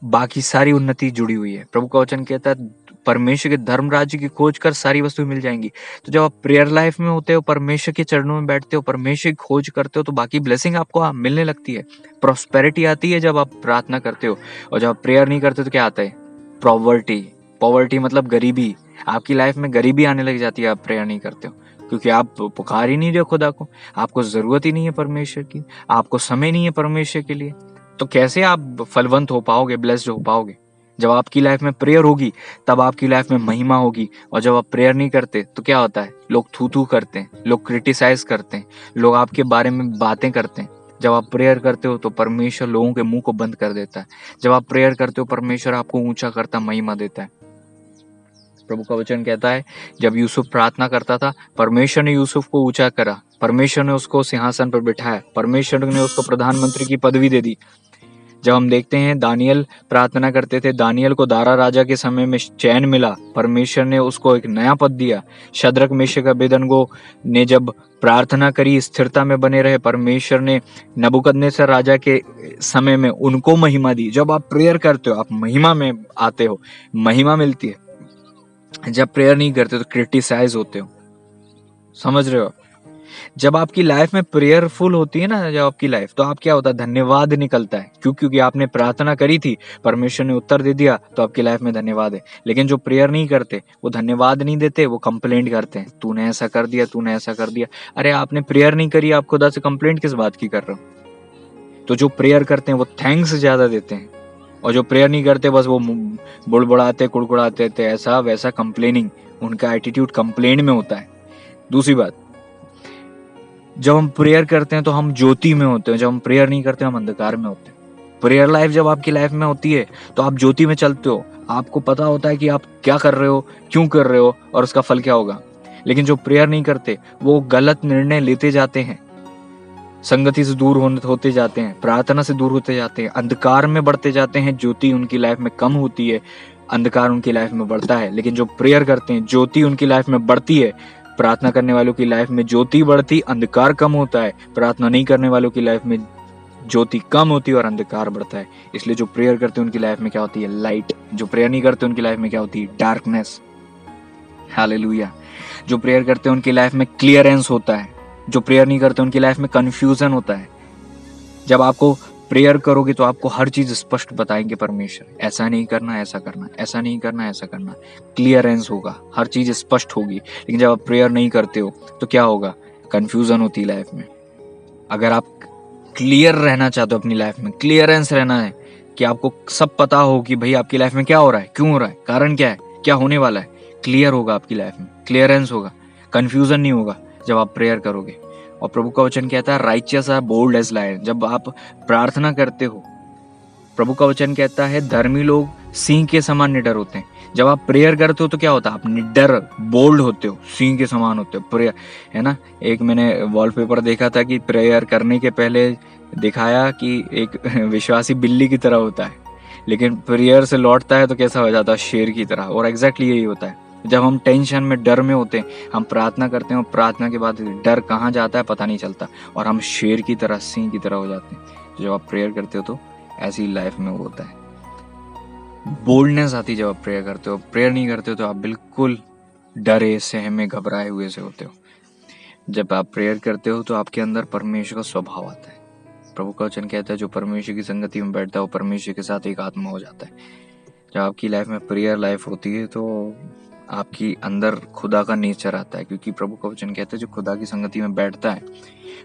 बाकी सारी उन्नति जुड़ी हुई है। प्रभु का वचन कहता है परमेश्वर के धर्म राज्य की खोज कर, सारी वस्तुएं मिल जाएंगी। तो जब आप प्रेयर लाइफ में होते हो, परमेश्वर के चरणों में बैठते हो, परमेश्वर की खोज करते हो, तो बाकी ब्लेसिंग आपको मिलने लगती है। प्रॉस्पेरिटी आती है जब आप प्रार्थना करते हो। और जब आप प्रेयर नहीं करते तो क्या आता है? पॉवर्टी। पॉवर्टी मतलब गरीबी। आपकी लाइफ में गरीबी आने लग जाती है आप प्रेयर नहीं करते हो, क्योंकि आप पुकार ही नहीं रहे खुदा को, आपको जरूरत ही नहीं है परमेश्वर की, आपको समय नहीं है परमेश्वर के लिए। तो कैसे आप फलवंत हो पाओगे, ब्लेस्ड हो पाओगे? जब आपकी लाइफ में प्रेयर होगी तब आपकी लाइफ में महिमा होगी। और जब आप प्रेयर नहीं करते तो क्या होता है? लोग थू थू करते हैं, लोग क्रिटिसाइज करते हैं, लोग आपके बारे में बातें करते हैं। जब आप प्रेयर करते हो तो परमेश्वर लोगों के मुंह को बंद कर देता है। जब आप प्रेयर करते हो परमेश्वर आपको ऊंचा करता, महिमा देता है। प्रभु का वचन कहता है जब यूसुफ प्रार्थना करता था, परमेश्वर ने यूसुफ को ऊंचा करा, परमेश्वर ने उसको सिंहासन पर बिठाया, परमेश्वर ने उसको प्रधानमंत्री की पदवी दे दी। जब हम देखते हैं दानियल प्रार्थना करते थे, दानियल को दारा राजा के समय में चैन मिला, परमेश्वर ने उसको एक नया पद दिया। शद्रक मेशक अबेदनगो ने जब प्रार्थना करी, स्थिरता में बने रहे, परमेश्वर ने नबूकदनेस्सर राजा के समय में उनको महिमा दी। जब आप प्रेयर करते हो आप महिमा में आते हो, महिमा मिलती है। जब प्रेयर नहीं करते तो क्रिटिसाइज होते हो, समझ रहे हो? जब आपकी लाइफ में प्रेयरफुल होती है ना, जब आपकी लाइफ, तो आप क्या होता है, धन्यवाद निकलता है। क्योंकि आपने प्रार्थना करी थी, परमेश्वर ने उत्तर दे दिया, तो आपकी लाइफ में धन्यवाद है। लेकिन जो प्रेयर नहीं करते वो धन्यवाद नहीं देते, वो कंप्लेंट करते हैं, तूने ऐसा कर दिया, तूने ऐसा कर दिया। अरे आपने प्रेयर नहीं करी, आप खुदा से कंप्लेंट किस बात की कर रहे हो? तो जो प्रेयर करते हैं वो थैंक्स ज्यादा देते हैं, और जो प्रेयर नहीं करते बस वो बुड़बुड़ाते कुड़कुड़ाते थे, ऐसा वैसा, कंप्लेनिंग, उनका एटीट्यूड कंप्लेन में होता है। दूसरी बात, जब हम प्रेयर करते हैं तो हम ज्योति में होते हैं, जब हम प्रेयर नहीं करते हम अंधकार में होते हैं। प्रेयर लाइफ जब आपकी लाइफ में होती है तो आप ज्योति में चलते हो, आपको पता होता है कि आप क्या कर रहे हो, क्यों कर रहे हो, और उसका फल क्या होगा। लेकिन जो प्रेयर नहीं करते वो गलत निर्णय लेते जाते हैं, संगति से दूर होते जाते हैं, प्रार्थना से दूर होते जाते हैं, अंधकार में बढ़ते जाते हैं। ज्योति उनकी लाइफ में कम होती है, अंधकार उनकी लाइफ में बढ़ता है। लेकिन जो प्रेयर करते हैं ज्योति उनकी लाइफ में बढ़ती है। प्रार्थना करने वालों की लाइफ में ज्योति बढ़ती, अंधकार कम होता है। प्रार्थना नहीं करने वालों की लाइफ में ज्योति कम होती है और अंधकार बढ़ता है। इसलिए जो प्रेयर करते हैं उनकी लाइफ में क्या होती है, लाइट। जो प्रेयर नहीं करते उनकी लाइफ में क्या होती है, डार्कनेस। हालेलुया। जो प्रेयर करते हैं उनकी लाइफ में क्लियरेंस होता है, जो प्रेयर नहीं करते उनकी लाइफ में कंफ्यूजन होता है। जब आपको प्रेयर करोगे तो आपको हर चीज स्पष्ट बताएंगे परमेश्वर, ऐसा नहीं करना, ऐसा करना, ऐसा नहीं करना, ऐसा करना। क्लियरेंस होगा, हर चीज स्पष्ट होगी। लेकिन जब आप प्रेयर नहीं करते हो तो क्या होगा, कंफ्यूजन होती है लाइफ में। अगर आप क्लियर रहना चाहते हो, अपनी लाइफ में क्लियरेंस रहना है, कि आपको सब पता हो कि भाई आपकी लाइफ में क्या हो रहा है, क्यों हो रहा है, कारण क्या है, क्या होने वाला है, क्लियर होगा आपकी लाइफ में, क्लियरेंस होगा, कंफ्यूजन नहीं होगा जब आप प्रेयर करोगे। और प्रभु का वचन कहता है righteous are bold as lion. जब आप प्रार्थना करते हो, प्रभु का वचन कहता है धर्मी लोग सिंह के समान निडर होते हैं। जब आप प्रेयर करते हो तो क्या होता है, आप निडर, बोल्ड होते हो, सिंह के समान होते हो। प्रेयर है ना, एक मैंने वॉलपेपर देखा था कि प्रेयर करने के पहले दिखाया कि एक विश्वासी बिल्ली की तरह होता है, लेकिन प्रेयर से लौटता है तो कैसा हो जाता है, शेर की तरह। और एग्जैक्टली यही होता है, जब हम टेंशन में, डर में होते हैं, हम प्रार्थना करते हैं और प्रार्थना के बाद डर कहाँ जाता है पता नहीं चलता, और हम शेर की तरह, सिंह की तरह हो जाते हैं। तो जब आप प्रेयर करते हो तो ऐसी लाइफ में होता है, बोल्डनेस आती है जब आप प्रेयर करते हो। प्रेयर नहीं करते हो तो आप बिल्कुल डरे, सहमे, घबराए हुए से होते हो। जब आप प्रेयर करते हो तो आपके अंदर परमेश्वर का स्वभाव आता है। प्रभु का वचन कहता है जो परमेश्वर की संगति में बैठता है वो परमेश्वर के साथ एक आत्मा हो जाता है। जब आपकी लाइफ में प्रेयर लाइफ होती है तो आपकी अंदर खुदा का नेचर आता है, क्योंकि प्रभु का वचन कहता है जो खुदा की संगति में बैठता है,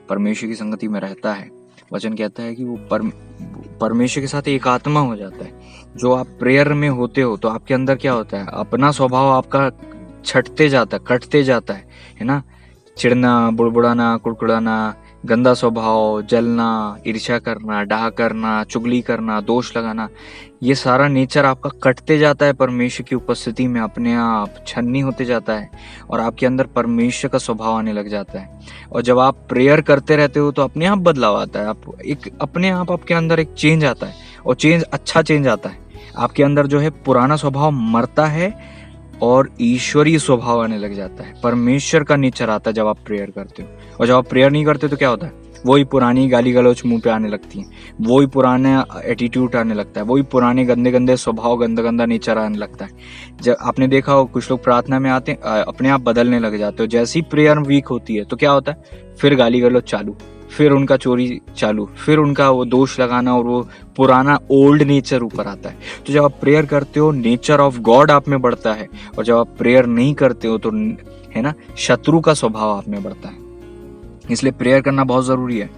परमेश्वर की संगति में रहता है, वचन कहता है कि वो परमेश्वर के साथ एक आत्मा हो जाता है। जो आप प्रेयर में होते हो तो आपके अंदर क्या होता है, अपना स्वभाव आपका छटते जाता है, कटते जाता है ना। चिढ़ना, बुड़बुड़ाना, कुड़कुड़ाना, गंदा स्वभाव, जलना, ईर्ष्या करना, डाह करना, चुगली करना, दोष लगाना, ये सारा नेचर आपका कटते जाता है परमेश्वर की उपस्थिति में, अपने आप छन्नी होते जाता है और आपके अंदर परमेश्वर का स्वभाव आने लग जाता है। और जब आप प्रेयर करते रहते हो तो अपने आप बदलाव आता है, आप एक अपने आप आपके अंदर एक चेंज आता है, और चेंज, अच्छा चेंज आता है। आपके अंदर जो है पुराना स्वभाव मरता है और ईश्वरीय स्वभाव आने लग जाता है, परमेश्वर का नेचर आता है जब आप प्रेयर करते हो। और जब आप प्रेयर नहीं करते तो क्या होता है, वही पुरानी गाली गलौच मुंह पे आने लगती है, वही पुराना एटीट्यूड आने लगता है, वही पुराने गंदे गंदे स्वभाव, गंदा गंदा नेचर आने लगता है। जब आपने देखा हो कुछ लोग प्रार्थना में आते हैं अपने आप बदलने लग जाते हो, जैसी प्रेयर वीक होती है तो क्या होता है, फिर गाली गलौच चालू, फिर उनका चोरी चालू, फिर उनका वो दोष लगाना, और वो पुराना ओल्ड नेचर ऊपर आता है। तो जब आप प्रेयर करते हो नेचर ऑफ गॉड आप में बढ़ता है, और जब आप प्रेयर नहीं करते हो तो है ना, शत्रु का स्वभाव आप में बढ़ता है। इसलिए प्रेयर करना बहुत जरूरी है।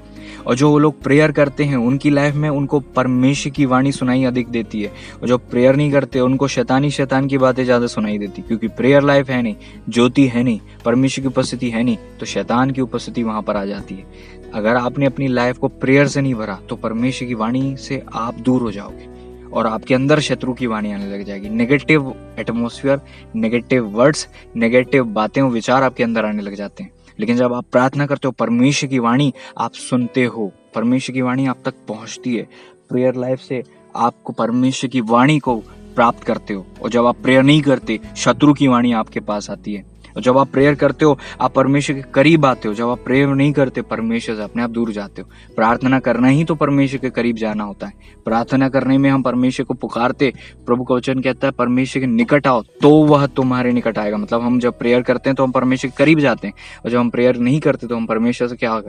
और जो वो लोग प्रेयर करते हैं उनकी लाइफ में उनको परमेश्वर की वाणी सुनाई अधिक देती है, और जो प्रेयर नहीं करते उनको शैतान की बातें ज्यादा सुनाई देती, क्योंकि प्रेयर लाइफ है नहीं, ज्योति है नहीं, परमेश्वर की उपस्थिति है नहीं, तो शैतान की उपस्थिति वहां पर आ जाती है। अगर आपने अपनी लाइफ को प्रेयर से नहीं भरा तो परमेश्वर की वाणी से आप दूर हो जाओगे और आपके अंदर शत्रु की वाणी आने लग जाएगी। Negative atmosphere, negative words, negative बातें, विचार आपके अंदर आने लग जाते हैं। लेकिन जब आप प्रार्थना करते हो, परमेश्वर की वाणी आप सुनते हो, परमेश्वर की वाणी आप तक पहुंचती है, प्रेयर लाइफ से आपको परमेश्वर की वाणी को प्राप्त करते हो, और जब आप प्रेयर नहीं करते शत्रु की वाणी आपके पास आती है। और जब आप प्रेयर करते हो आप परमेश्वर के करीब आते हो। जब आप प्रेयर नहीं करते परमेश्वर से अपने आप दूर जाते हो। प्रार्थना करना ही तो परमेश्वर के करीब जाना होता है। प्रार्थना करने में हम परमेश्वर को पुकारते, प्रभु का वचन कहता है परमेश्वर के निकट आओ तो वह तुम्हारे निकट आएगा। मतलब हम जब प्रेयर करते हैं तो हम परमेश्वर के करीब जाते हैं, और जब हम प्रेयर नहीं करते तो हम परमेश्वर से क्या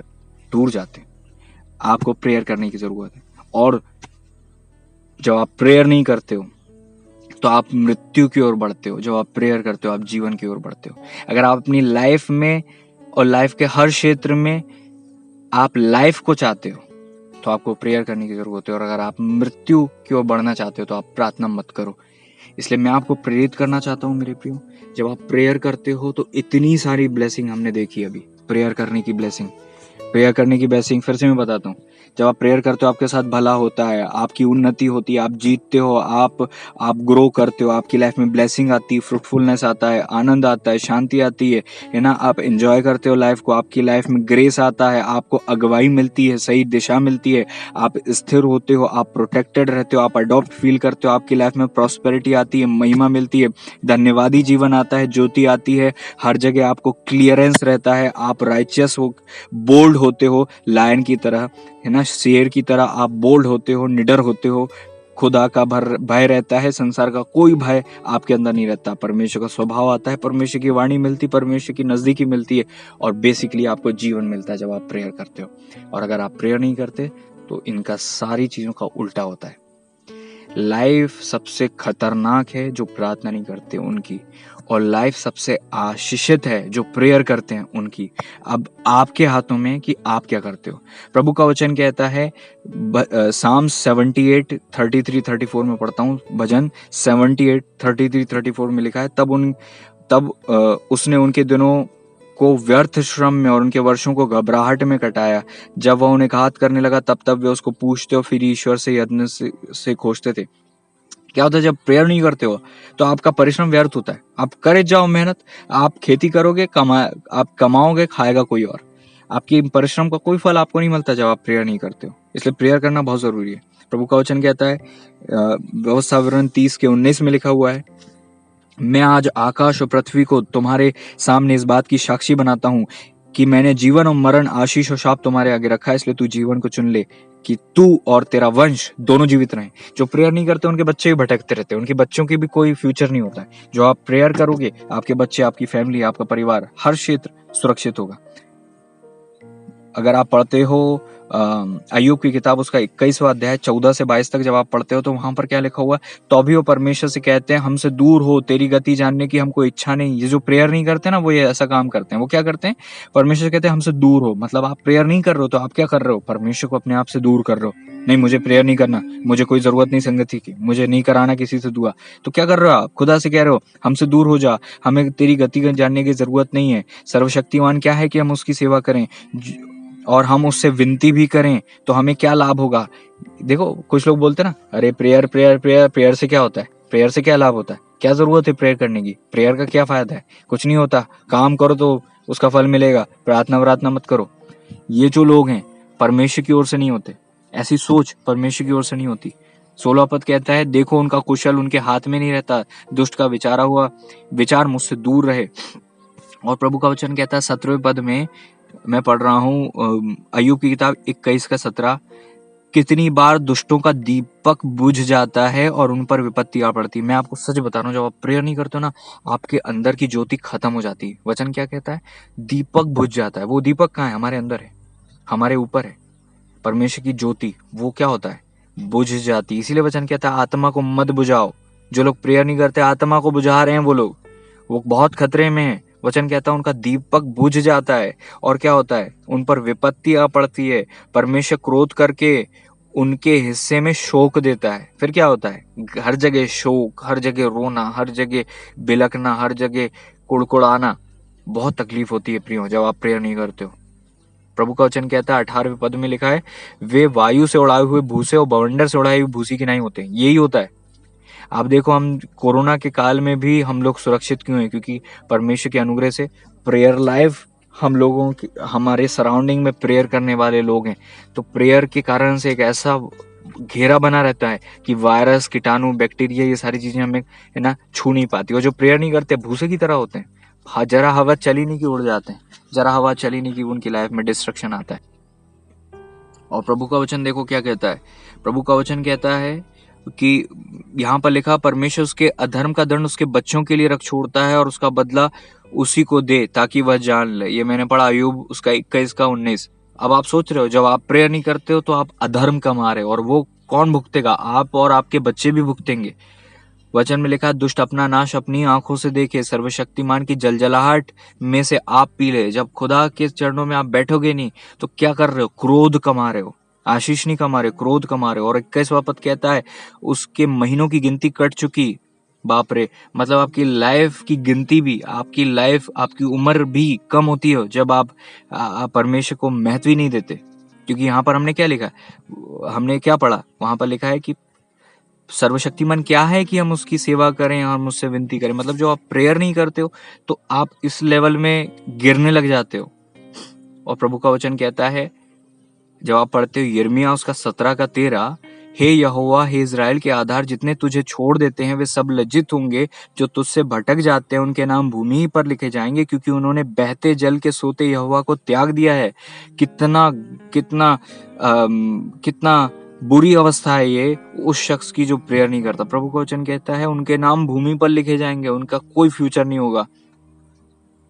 दूर जाते हैं। आपको प्रेयर करने की जरूरत है। और जब आप प्रेयर नहीं करते हो तो आप मृत्यु की ओर बढ़ते हो। जब आप प्रेयर करते हो आप जीवन की ओर बढ़ते हो। अगर आप अपनी लाइफ में और लाइफ के हर क्षेत्र में आप लाइफ को चाहते हो तो आपको प्रेयर करने की जरूरत है। और अगर आप मृत्यु की ओर बढ़ना चाहते हो तो आप प्रार्थना मत करो। इसलिए मैं आपको प्रेरित करना चाहता हूँ मेरे प्रियो, जब आप प्रेयर करते हो तो इतनी सारी ब्लेसिंग हमने देखी अभी। प्रेयर करने की ब्लेसिंग फिर से मैं बताता हूँ। जब आप प्रेयर करते हो आपके साथ भला होता है, आपकी उन्नति होती है, आप जीतते हो, आप ग्रो करते हो, आपकी लाइफ में ब्लेसिंग आती है, फ्रूटफुलनेस आता है, आनंद आता है, शांति आती है ना। आप एंजॉय करते हो लाइफ को, आपकी लाइफ में ग्रेस आता है, आपको अगुवाई मिलती है, सही दिशा मिलती है, आप स्थिर होते हो, आप प्रोटेक्टेड रहते हो, आप अडॉप्ट फील करते हो, आपकी लाइफ में प्रॉस्पेरिटी आती है, महिमा मिलती है, धन्यवादी जीवन आता है, ज्योति आती है, हर जगह आपको क्लियरेंस रहता है, आप राइचियस हो, बोल्ड होते हो, लायन की तरह है ना, शेर की तरह आप बोल्ड होते हो, निडर होते हो। खुदा का भय रहता है, संसार का कोई भय आपके अंदर नहीं रहता। परमेश्वर का स्वभाव आता है, परमेश्वर की वाणी मिलती, परमेश्वर की नजदीकी मिलती है, और बेसिकली आपको जीवन मिलता है जब आप प्रेयर करते हो। और अगर आप प्रेयर नहीं करते तो इनका सारी चीजों का उल्टा होता है। लाइफ सबसे खतरनाक है जो प्रार्थना नहीं करते उनकी, और लाइफ सबसे आशीषित है जो प्रेयर करते हैं उनकी। अब आपके हाथों में कि आप क्या करते हो। प्रभु का वचन कहता है, साम 78 33 34 में पढ़ता हूँ, भजन 78 33 34 में लिखा है, तब उसने उनके दिनों को व्यर्थ श्रम में और उनके वर्षों को घबराहट में कटाया। जब वह उन्हें घात करने लगा तब वे उसको पूछते और फिर ईश्वर से यत्न से खोजते थे। क्या होता है जब प्रेयर नहीं करते हो तो आपका परिश्रम व्यर्थ होता है। आप करे जाओ मेहनत, आप खेती करोगे, आप कमाओगे, खाएगा कोई और। आपकी परिश्रम का कोई फल आपको नहीं मिलता जब आप प्रेयर नहीं करते हो। इसलिए प्रेयर करना बहुत जरूरी है। प्रभु का वचन कहता है, व्यवस्था विवरण 30:19 में लिखा हुआ है, मैं आज आकाश और पृथ्वी को तुम्हारे सामने इस बात की साक्षी बनाता हूँ कि मैंने जीवन और मरण, आशीष और शाप तुम्हारे आगे रखा है, इसलिए तू जीवन को चुन ले कि तू और तेरा वंश दोनों जीवित रहें। जो प्रेयर नहीं करते उनके बच्चे भी भटकते रहते हैं, उनके बच्चों की भी कोई फ्यूचर नहीं होता है। जो आप प्रेयर करोगे आपके बच्चे, आपकी फैमिली, आपका परिवार, हर क्षेत्र सुरक्षित होगा। अगर आप पढ़ते हो अय्यूब की किताब, उसका 21वां अध्याय 14 से 22 तक जब आप पढ़ते हो तो वहां पर क्या लिखा हुआ, तो भी वो परमेश्वर से कहते हैं, हमसे दूर हो, तेरी गति जानने की हमको इच्छा नहीं। ये जो प्रेयर नहीं करते ना वो ये ऐसा काम करते हैं। वो क्या करते हैं, परमेश्वर कहते हैं हमसे दूर हो। मतलब आप प्रेयर नहीं कर रहे हो तो आप क्या कर रहे हो, परमेश्वर को अपने आप से दूर कर रहे हो। नहीं, मुझे प्रेयर नहीं करना, मुझे कोई जरूरत नहीं संगति की, मुझे नहीं कराना किसी से दुआ। तो क्या कर रहे हो आप, खुदा से कह रहे हो हमसे दूर हो जा, हमें तेरी गति जानने की जरूरत नहीं है। सर्वशक्तिमान क्या है कि हम उसकी सेवा करें, और हम उससे विनती भी करें तो हमें क्या लाभ होगा। देखो कुछ लोग बोलते ना, अरे प्रेयर प्रेयर प्रेयर, प्रेयर से क्या होता है, प्रेयर से क्या लाभ होता है, क्या जरूरत है प्रेयर करने की, प्रेयर का क्या फायदा है, कुछ नहीं होता, काम करो तो उसका फल मिलेगा, प्रार्थना मत करो। ये जो लोग हैं परमेश्वर की ओर से नहीं होते, ऐसी सोच परमेश्वर की ओर से नहीं होती। 16 पद कहता है, देखो उनका कुशल उनके हाथ में नहीं रहता, दुष्ट का विचारा हुआ विचार मुझसे दूर रहे। और प्रभु का वचन कहता है 17वें पद में, मैं पढ़ रहा हूँ अय्यूब की किताब 21:17, कितनी बार दुष्टों का दीपक बुझ जाता है और उन पर विपत्ति आ पड़ती। मैं आपको सच बता रहा हूँ, जब आप प्रेयर नहीं करते हो ना, आपके अंदर की ज्योति खत्म हो जाती है। वचन क्या कहता है, दीपक बुझ जाता है। वो दीपक कहाँ है, हमारे अंदर है, हमारे ऊपर है। परमेश्वर की ज्योति वो क्या होता है, बुझ जाती। इसीलिए वचन कहता है आत्मा को मत बुझाओ। जो लोग प्रेयर नहीं करते आत्मा को बुझा रहे हैं, वो लोग वो बहुत खतरे में है। वचन कहता है उनका दीपक बुझ जाता है, और क्या होता है, उन पर विपत्ति आ पड़ती है। परमेश्वर क्रोध करके उनके हिस्से में शोक देता है। फिर क्या होता है, हर जगह शोक, हर जगह रोना, हर जगह बिलकना, हर जगह कुड़कुड़ाना। बहुत तकलीफ होती है प्रियो जब आप प्रेयर नहीं करते हो। प्रभु का वचन कहता है 18वें पद में लिखा है, वे वायु से उड़ाए हुए भूसे और बवंडर से उड़ाई हुई भूसी की नहीं होते। यही होता है। आप देखो, हम कोरोना के काल में भी हम लोग सुरक्षित क्यों हैं, क्योंकि परमेश्वर के अनुग्रह से प्रेयर लाइफ हम लोगों की, हमारे सराउंडिंग में प्रेयर करने वाले लोग हैं। तो प्रेयर के कारण से एक ऐसा घेरा बना रहता है कि वायरस, कीटाणु, बैक्टीरिया, ये सारी चीजें हमें है ना छू नहीं पाती। और जो प्रेयर नहीं करते भूसे की तरह होते हैं, जरा हवा चली नहीं कि उड़ जाते हैं, जरा हवा चली नहीं कि उनकी लाइफ में डिस्ट्रक्शन आता है। और प्रभु का वचन देखो क्या कहता है। प्रभु का वचन कहता है कि यहाँ पर लिखा, परमेश्वर उसके अधर्म का दंड उसके बच्चों के लिए रख छोड़ता है और उसका बदला उसी को दे ताकि वह जान ले। ये मैंने पढ़ा अय्यूब उसका 21 का 19। अब आप सोच रहे हो, जब आप प्रेयर नहीं करते हो तो आप अधर्म कमा रहे हो, और वो कौन भुगतेगा? आप और आपके बच्चे भी भुगतेंगे। वचन में लिखा, दुष्ट अपना नाश अपनी आंखों से देखे, सर्वशक्तिमान की जलजलाहट में से आप पी ले। जब खुदा के चरणों में आप बैठोगे नहीं तो क्या कर रहे हो? क्रोध कमा रहे हो, आशीष नहीं कमा रहे, क्रोध कमा रहे हो। और 21वां पद कहता है, उसके महीनों की गिनती कट चुकी। बाप रे, मतलब आपकी लाइफ की गिनती भी, आपकी लाइफ, आपकी उम्र भी कम होती है जब आप परमेश्वर को महत्व ही नहीं देते। क्योंकि यहाँ पर हमने क्या लिखा, हमने क्या पढ़ा? वहां पर लिखा है कि सर्वशक्तिमान क्या है कि हम उसकी सेवा करें और मुझसे विनती करें। मतलब जो आप प्रेयर नहीं करते हो तो आप इस लेवल में गिरने लग जाते हो। और प्रभु का वचन कहता है, जब आप पढ़ते हो यिर्मयाह उसका 17 का 13, हे यहोवा, हे इज़राइल के आधार, जितने तुझे छोड़ देते हैं वे सब लज्जित होंगे, जो तुझसे भटक जाते हैं उनके नाम भूमि पर लिखे जाएंगे, क्योंकि उन्होंने बहते जल के सोते यहोवा को त्याग दिया है। कितना कितना कितना बुरी अवस्था है ये उस शख्स की जो प्रेयर नहीं करता। प्रभु का वचन कहता है उनके नाम भूमि पर लिखे जाएंगे, उनका कोई फ्यूचर नहीं होगा।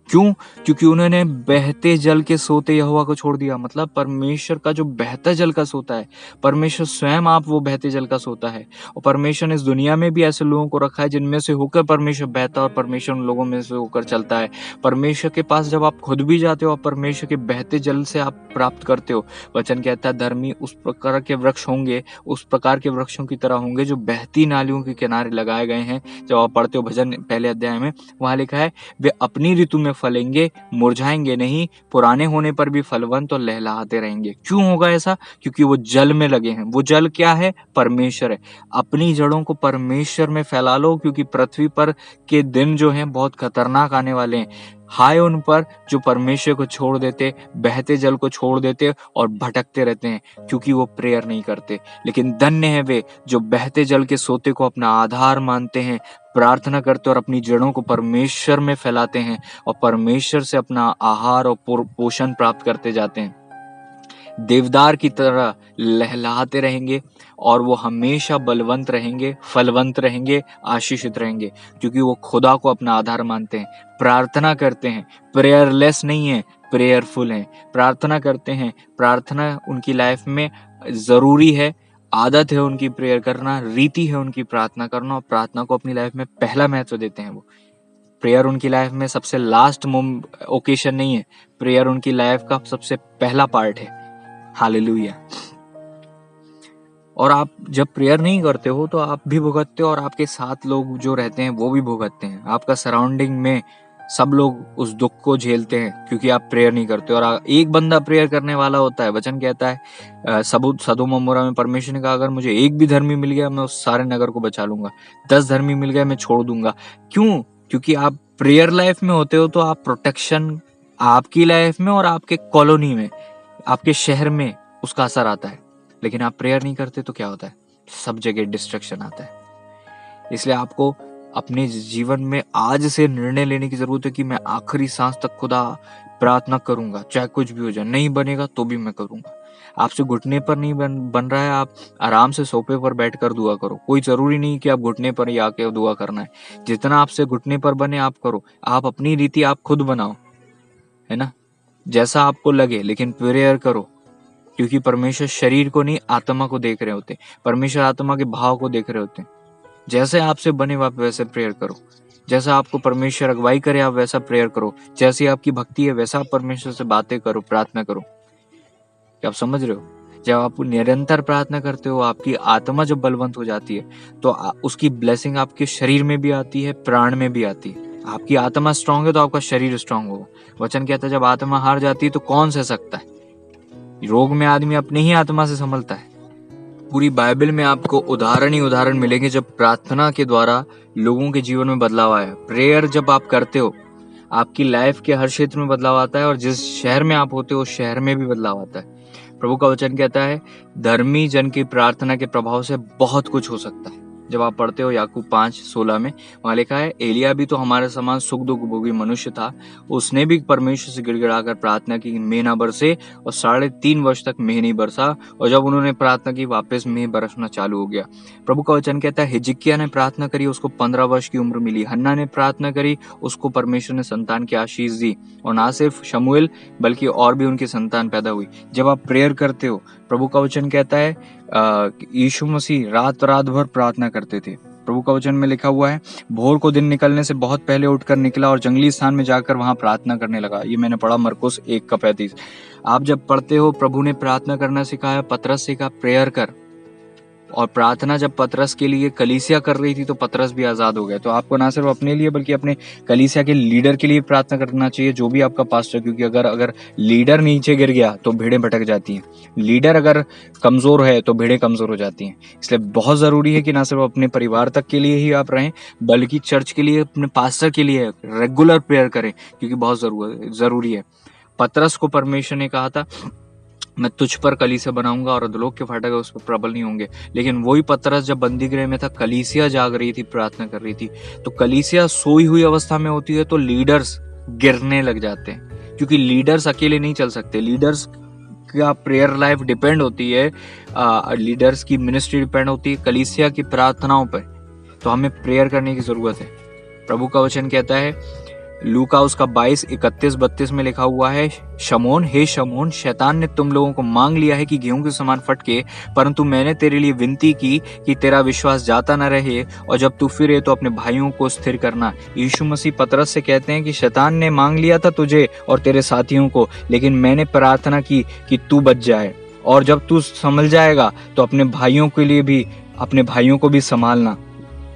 क्यों? क्योंकि उन्होंने बहते जल के सोते यहोवा को छोड़ दिया। मतलब परमेश्वर का जो बहते जल का सोता है, परमेश्वर स्वयं आप वो बहते जल का सोता है। और परमेश्वर ने इस दुनिया में भी ऐसे लोगों को रखा है जिनमें से होकर परमेश्वर बहता और परमेश्वर उन लोगों में से होकर चलता है। परमेश्वर के पास जब आप खुद भी जाते हो, आप परमेश्वर के बहते जल से आप प्राप्त करते हो। वचन कहता है धर्मी उस प्रकार के वृक्ष होंगे, उस प्रकार के वृक्षों की तरह होंगे जो बहती नालियों के किनारे लगाए गए हैं। जब आप पढ़ते हो भजन पहले अध्याय में, वहां लिखा है, वे अपनी ऋतु में फलेंगे, मुरझाएंगे नहीं, पुराने होने पर भी फलवंत और लहलहाते रहेंगे। क्यों होगा ऐसा? क्योंकि वो जल में लगे हैं। वो जल क्या है? परमेश्वर है। अपनी जड़ों को परमेश्वर में फैला लो, क्योंकि पृथ्वी पर के दिन जो हैं बहुत खतरनाक आने वाले हैं। हाय उन पर जो परमेश्वर को छोड़ देते, बहते जल को छोड़ देते और भटकते रहते हैं, क्योंकि वो प्रेयर नहीं करते। लेकिन धन्य है वे जो बहते जल के सोते को अपना आधार मानते हैं, प्रार्थना करते और अपनी जड़ों को परमेश्वर में फैलाते हैं और परमेश्वर से अपना आहार और पोषण प्राप्त करते जाते हैं। देवदार की तरह लहलहाते रहेंगे और वो हमेशा बलवंत रहेंगे, फलवंत रहेंगे, आशीषित रहेंगे, क्योंकि वो खुदा को अपना आधार मानते हैं, प्रार्थना करते हैं, प्रेयरलेस नहीं है, प्रेयरफुल हैं, प्रार्थना करते हैं। प्रार्थना उनकी लाइफ में जरूरी है, आदत है उनकी प्रेयर करना, रीति है उनकी प्रार्थना करना, और प्रार्थना को अपनी लाइफ में पहला महत्व देते हैं। वो प्रेयर उनकी लाइफ में सबसे लास्ट ओकेशन नहीं है, प्रेयर उनकी लाइफ का सबसे पहला पार्ट है। हालेलुया। और आप जब प्रेयर नहीं करते हो तो आप भी भुगतते हो और आपके साथ लोग जो रहते हैं वो भी भुगतते हैं। आपका सराउंडिंग में सब लोग उस दुख को झेलते हैं क्योंकि आप प्रेयर नहीं करते। और एक बंदा प्रेयर करने वाला होता है। वचन कहता है सदोम और अमोरा में परमेश्वर ने कहा, अगर मुझे एक भी धर्मी मिल गया मैं उस सारे नगर को बचा लूंगा, 10 धर्मी मिल गए मैं छोड़ दूंगा। क्यों? क्योंकि आप प्रेयर लाइफ में होते हो तो आप प्रोटेक्शन आपकी लाइफ में और आपके कॉलोनी में, आपके शहर में उसका असर आता है। लेकिन आप प्रेयर नहीं करते तो क्या होता है? सब जगह डिस्ट्रैक्शन आता है। इसलिए आपको अपने जीवन में आज से निर्णय लेने की जरूरत है कि मैं आखिरी सांस तक खुदा प्रार्थना करूंगा, चाहे कुछ भी हो जाए। नहीं बनेगा तो भी मैं करूंगा। आपसे घुटने पर नहीं बन रहा है, आप आराम से सोफे पर बैठकर दुआ करो। कोई जरूरी नहीं कि आप घुटने पर ही आके दुआ करना है। जितना आपसे घुटने पर बने आप करो। आप अपनी रीति आप खुद बनाओ, है ना, जैसा आपको लगे, लेकिन प्रेयर करो। क्योंकि परमेश्वर शरीर को नहीं, आत्मा को देख रहे होते। परमेश्वर आत्मा के भाव को देख रहे होते हैं। जैसे आपसे बने आप वैसे प्रेयर करो। जैसा आपको परमेश्वर अगुवाई करे आप वैसा प्रेयर करो। जैसी आपकी भक्ति है वैसा आप परमेश्वर से बातें करो, प्रार्थना करो। क्या आप समझ रहे हो? जब आप निरंतर प्रार्थना करते हो, आपकी आत्मा जब बलवंत हो जाती है तो उसकी ब्लेसिंग आपके शरीर में भी आती है, प्राण में भी आती है। आपकी आत्मा स्ट्रांग है तो आपका शरीर स्ट्रांग होगा। वचन कहता है जब आत्मा हार जाती है तो कौन सह सकता है? रोग में आदमी अपनी ही आत्मा से संभलता है। पूरी बाइबल में आपको उदाहरण ही उदाहरण मिलेंगे जब प्रार्थना के द्वारा लोगों के जीवन में बदलाव आया। प्रेयर जब आप करते हो आपकी लाइफ के हर क्षेत्र में बदलाव आता है और जिस शहर में आप होते हो उस शहर में भी बदलाव आता है। प्रभु का वचन कहता है धर्मी जन की प्रार्थना के प्रभाव से बहुत कुछ हो सकता है। जब आप पढ़ते हो याकूब 5:16 में, वहां लिखा है एलिया भी तो हमारे समान सुख दुख भोगी मनुष्य था, उसने भी परमेश्वर से गिड़गिड़ाकर प्रार्थना की मेघ ना बरसे, और 3.5 वर्ष तक मेघ नहीं बरसा, और जब उन्होंने प्रार्थना की वापस मेघ बरसना चालू हो गया। प्रभु का वचन कहता है हिजकिय्याह ने प्रार्थना करी, उसको 15 वर्ष की उम्र मिली। हन्ना ने प्रार्थना करी, उसको परमेश्वर ने संतान की आशीष दी, और ना सिर्फ शमूएल बल्कि और भी उनकी संतान पैदा हुई। जब आप प्रेयर करते हो, प्रभु का वचन कहता है यीशु मसीह रात रात भर प्रार्थना करते थे। प्रभु का वचन में लिखा हुआ है भोर को दिन निकलने से बहुत पहले उठकर निकला और जंगली स्थान में जाकर वहां प्रार्थना करने लगा। ये मैंने पढ़ा मरकुस 1:35। आप जब पढ़ते हो प्रभु ने प्रार्थना करना सिखाया, पतरस से कहा प्रेयर कर, और प्रार्थना जब पतरस के लिए कलीसिया कर रही थी तो पतरस भी आजाद हो गया। तो आपको ना सिर्फ अपने लिए बल्कि अपने कलीसिया के लीडर के लिए प्रार्थना करना चाहिए, जो भी आपका पास्टर, क्योंकि अगर लीडर नीचे गिर गया तो भेड़ें भटक जाती हैं, लीडर अगर कमजोर है तो भेड़ें कमजोर हो जाती हैं। इसलिए बहुत जरूरी है कि ना सिर्फ अपने परिवार तक के लिए ही आप रहें बल्कि चर्च के लिए, अपने पास्टर के लिए रेगुलर प्रेयर करें, क्योंकि बहुत जरूरी है। पतरस को परमेश्वर ने कहा था मैं तुझ पर कलीसिया बनाऊंगा और अधोलोक के फाटक उस पर प्रबल नहीं होंगे, लेकिन वही पतरस जब बंदी गृह में था, कलीसिया जाग रही थी, प्रार्थना कर रही थी। तो कलीसिया सोई हुई अवस्था में होती है तो लीडर्स गिरने लग जाते हैं, क्योंकि लीडर्स अकेले नहीं चल सकते। लीडर्स का प्रेयर लाइफ डिपेंड होती है, लीडर्स की मिनिस्ट्री डिपेंड होती है कलीसिया की प्रार्थनाओं पर। तो हमें प्रेयर करने की जरूरत है। प्रभु का वचन कहता है लूका उसका 22:31-32 में लिखा हुआ है शमौन, हे शमौन, शैतान ने तुम लोगों को मांग लिया है कि गेहूं के समान फटके, परंतु मैंने तेरे लिए विनती की कि तेरा विश्वास जाता न रहे, और जब तू फिरे तो अपने भाइयों को स्थिर करना। यीशु मसीह पतरस से कहते हैं कि शैतान ने मांग लिया था तुझे और तेरे साथियों को, लेकिन मैंने प्रार्थना की कि तू बच जाए, और जब तू संभल जाएगा तो अपने भाइयों के लिए भी, अपने भाइयों को भी संभालना,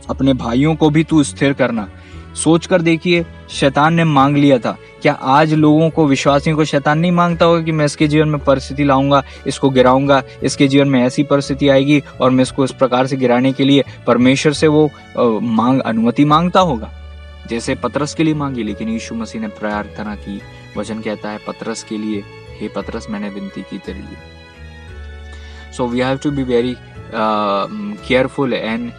अपने भाइयों को भी तू स्थिर करना। सोच कर देखिए, शैतान ने मांग लिया था। क्या आज लोगों को, विश्वासियों को शैतान नहीं मांगता होगा कि मैं इसके जीवन में परिस्थिति लाऊंगा, इसको गिराऊंगा, इसके जीवन में ऐसी परिस्थिति आएगी और मैं इसको इस प्रकार से गिराने के लिए परमेश्वर से वो अनुमति मांगता होगा, जैसे पतरस के लिए मांगी। लेकिन यीशु मसीह ने प्रार्थना की। वचन कहता है पतरस के लिए, हे पतरस मैंने विनती की तेरे लिए। So we have to be very careful and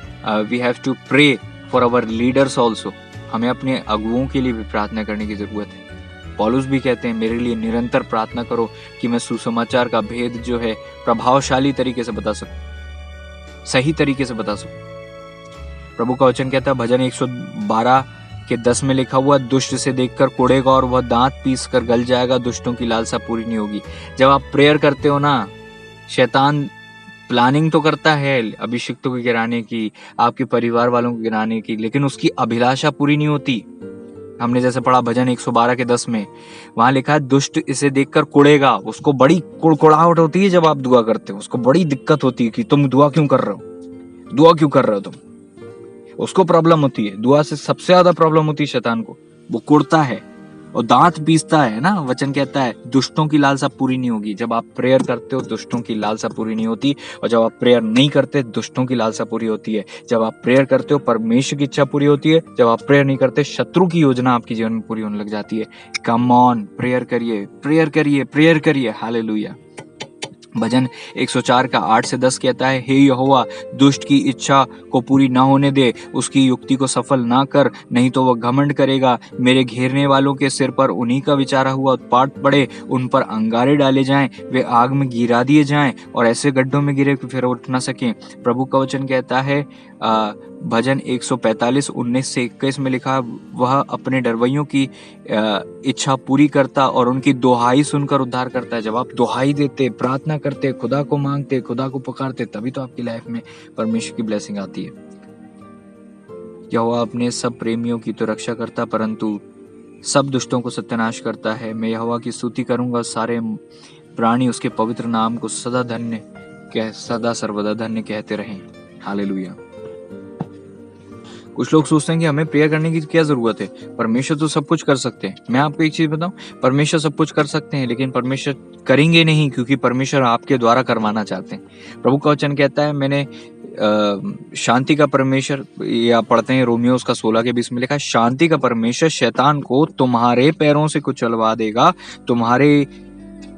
we have to pray for our leaders also. हमें अपने अगुओं के लिए भी प्रार्थना करने की जरूरत है। पौलुस भी कहते हैं मेरे लिए निरंतर प्रार्थना करो कि मैं सुसमाचार का भेद जो है प्रभावशाली तरीके से बता सकूं, सही तरीके से बता सकूं। प्रभु का वचन कहता है भजन 112:10 में लिखा हुआ दुष्ट से देखकर कुड़ेगा और वह दांत पीस कर गल जाएगा, दुष्टों की लालसा पूरी नहीं होगी। जब आप प्रेयर करते हो ना, शैतान प्लानिंग तो करता है अभिषिक्तों को गिराने की, आपके परिवार वालों को गिराने की, लेकिन उसकी अभिलाषा पूरी नहीं होती। हमने जैसे पढ़ा भजन 112:10 में, वहां लिखा है दुष्ट इसे देखकर कुड़ेगा। उसको बड़ी कुड़कुड़ाहट होती है जब आप दुआ करते हो, उसको बड़ी दिक्कत होती है कि तुम दुआ क्यों कर रहे हो, दुआ क्यों कर रहे हो तुम। उसको प्रॉब्लम होती है, दुआ से सबसे ज्यादा प्रॉब्लम होती है शैतान को। वो कुड़ता है और दांत पीसता है ना। वचन कहता है दुष्टों की लालसा पूरी नहीं होगी। जब आप प्रेयर करते हो दुष्टों की लालसा पूरी नहीं होती, और जब आप प्रेयर नहीं करते दुष्टों की लालसा पूरी होती है। जब आप प्रेयर करते हो परमेश्वर की इच्छा पूरी होती है, जब आप प्रेयर नहीं करते शत्रु की योजना आपके जीवन में पूरी होने लग जाती है। कम ऑन, प्रेयर करिए, प्रेयर करिए, प्रेयर करिए। हालेलुया। भजन 104:8-10 कहता है हे यहोवा, दुष्ट की इच्छा को पूरी ना होने दे, उसकी युक्ति को सफल ना कर, नहीं तो वह घमंड करेगा। मेरे घेरने वालों के सिर पर उन्हीं का विचारा हुआ उत्पात पड़े, उन पर अंगारे डाले जाएं, वे आग में गिरा दिए जाएं और ऐसे गड्ढों में गिरे कि फिर उठ ना सकें। प्रभु का वचन कहता है भजन 145:19-21 में लिखा वह अपने डरवैयों की इच्छा पूरी करता और उनकी दुहाई सुनकर उद्धार करता है। जब आप दुहाई देते, प्रार्थना करते, खुदा को मांगते, खुदा को पुकारते, तभी तो आपकी लाइफ में परमेश्वर की ब्लेसिंग आती है। यहोवा अपने सब प्रेमियों की तो रक्षा करता, परंतु सब दुष्टों को सत्यानाश करता है। मैं यहोवा की स्तुति करूंगा, सारे प्राणी उसके पवित्र नाम को सदा सर्वदा धन्य कहते रहें। हालेलुया। कुछ लोग सोचते हैं कि हमें प्रेयर करने की क्या जरूरत है, परमेश्वर तो सब कुछ कर सकते हैं। मैं आपको एक चीज बताऊं, परमेश्वर सब कुछ कर सकते हैं, लेकिन परमेश्वर करेंगे नहीं, क्योंकि परमेश्वर आपके द्वारा करवाना चाहते हैं। प्रभु का वचन कहता है, मैंने शांति का परमेश्वर, या पढ़ते हैं रोमियो उसका 16:20 में लिखा है शांति का परमेश्वर शैतान को तुम्हारे पैरों से कुचलवा देगा, तुम्हारे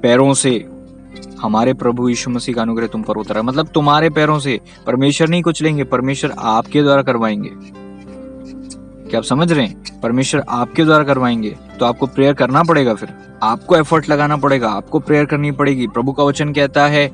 पैरों से हमारे प्रभु यीशु मसीह का अनुग्रह तुम पर उतरा है। मतलब तुम्हारे पैरों से परमेश्वर नहीं कुछ लेंगे, परमेश्वर आपके द्वारा करवाएंगे। क्या आप समझ रहे हैं? परमेश्वर आपके द्वारा करवाएंगे। तो आपको प्रेयर करना पड़ेगा, फिर आपको एफर्ट लगाना पड़ेगा, आपको प्रेयर करनी पड़ेगी। प्रभु का वचन कहता है,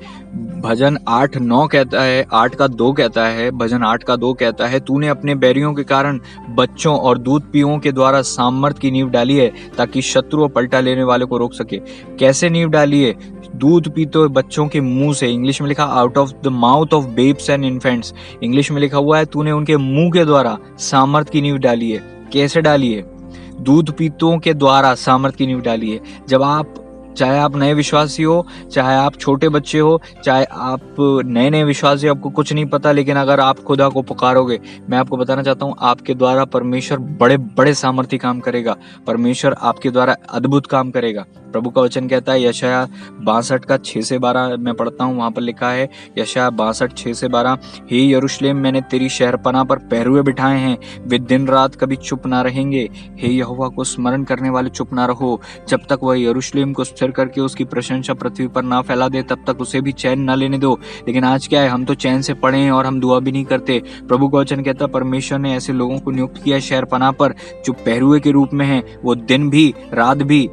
भजन 8:9 कहता है, 8:2 कहता है, भजन 8:2 कहता है, तूने अपने बैरियों के कारण बच्चों और दूध पीओं के द्वारा सामर्थ की नींव डाली है, ताकि शत्रु और पलटा लेने वाले को रोक सके। कैसे नींव डाली है? दूध पीते हुए बच्चों के मुंह से। इंग्लिश में लिखा out of the mouth of babes and infants. English में लिखा हुआ है, तूने उनके मुंह के द्वारा सामर्थ की नींव डाली है। कैसे डाली है? दूध पीतों के द्वारा सामर्थ की नींव डाली है। जब आप, चाहे आप नए विश्वासी हो, चाहे आप छोटे बच्चे हो, चाहे आप नए विश्वासी हो, आपको कुछ नहीं पता, लेकिन अगर आप खुदा को पुकारोगे, मैं आपको बताना चाहता हूँ, आपके द्वारा परमेश्वर बड़े बड़े सामर्थी काम करेगा। परमेश्वर आपके द्वारा अद्भुत काम करेगा। प्रभु का वचन कहता है, यशाया 62:6-12 मैं पढ़ता हूँ, वहां पर लिखा है, यशाया 62:6-12, हे यरूशलेम, मैंने तेरी शहरपनाह पर पहरुए बिठाए हैं, वे दिन रात कभी चुप ना रहेंगे। हे यहोवा को स्मरण करने वाले चुप ना रहो, जब तक वह यरूशलेम को स्थिर करके उसकी प्रशंसा पृथ्वी पर ना फैला दे, तब तक उसे भी चैन ना लेने दो। लेकिन आज क्या है, हम तो चैन से पड़े हैं और हम दुआ भी नहीं करते। प्रभु का वचन कहता, परमेश्वर ने ऐसे लोगों को नियुक्त किया शहरपनाह पर जो पहरुए के रूप में हैं। वो दिन भी रात भी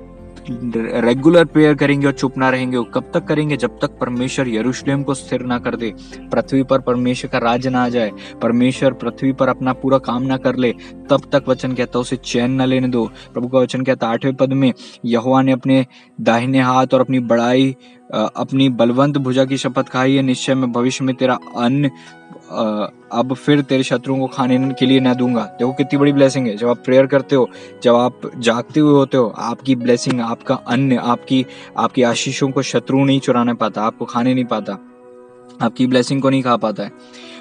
रेगुलर प्रेयर करेंगे और चुप ना रहेंगे। वो कब तक करेंगे? जब तक परमेश्वर यरूशलेम को स्थिर ना कर दे, पृथ्वी पर परमेश्वर का राज्य ना आ जाए, परमेश्वर पृथ्वी पर अपना पूरा काम ना कर ले, तब तक वचन कहता उसे चैन ना लेने दो। प्रभु का वचन कहता 8वें पद में, यहोवा ने अपने दाहिने हाथ और अपनी बड़ाई, अपनी बलवंत भुजा की शपथ खाई है, निश्चय में भविष्य में तेरा अन्न अब फिर तेरे शत्रुओं को खाने के लिए न दूंगा। देखो कितनी बड़ी ब्लेसिंग है। जब आप प्रेयर करते हो, जब आप जागते हुए होते हो, आपकी ब्लेसिंग, आपका अन्न, आपकी आशीषों को शत्रु नहीं चुराने पाता, आपको खाने नहीं पाता, आपकी ब्लेसिंग को नहीं खा पाता है।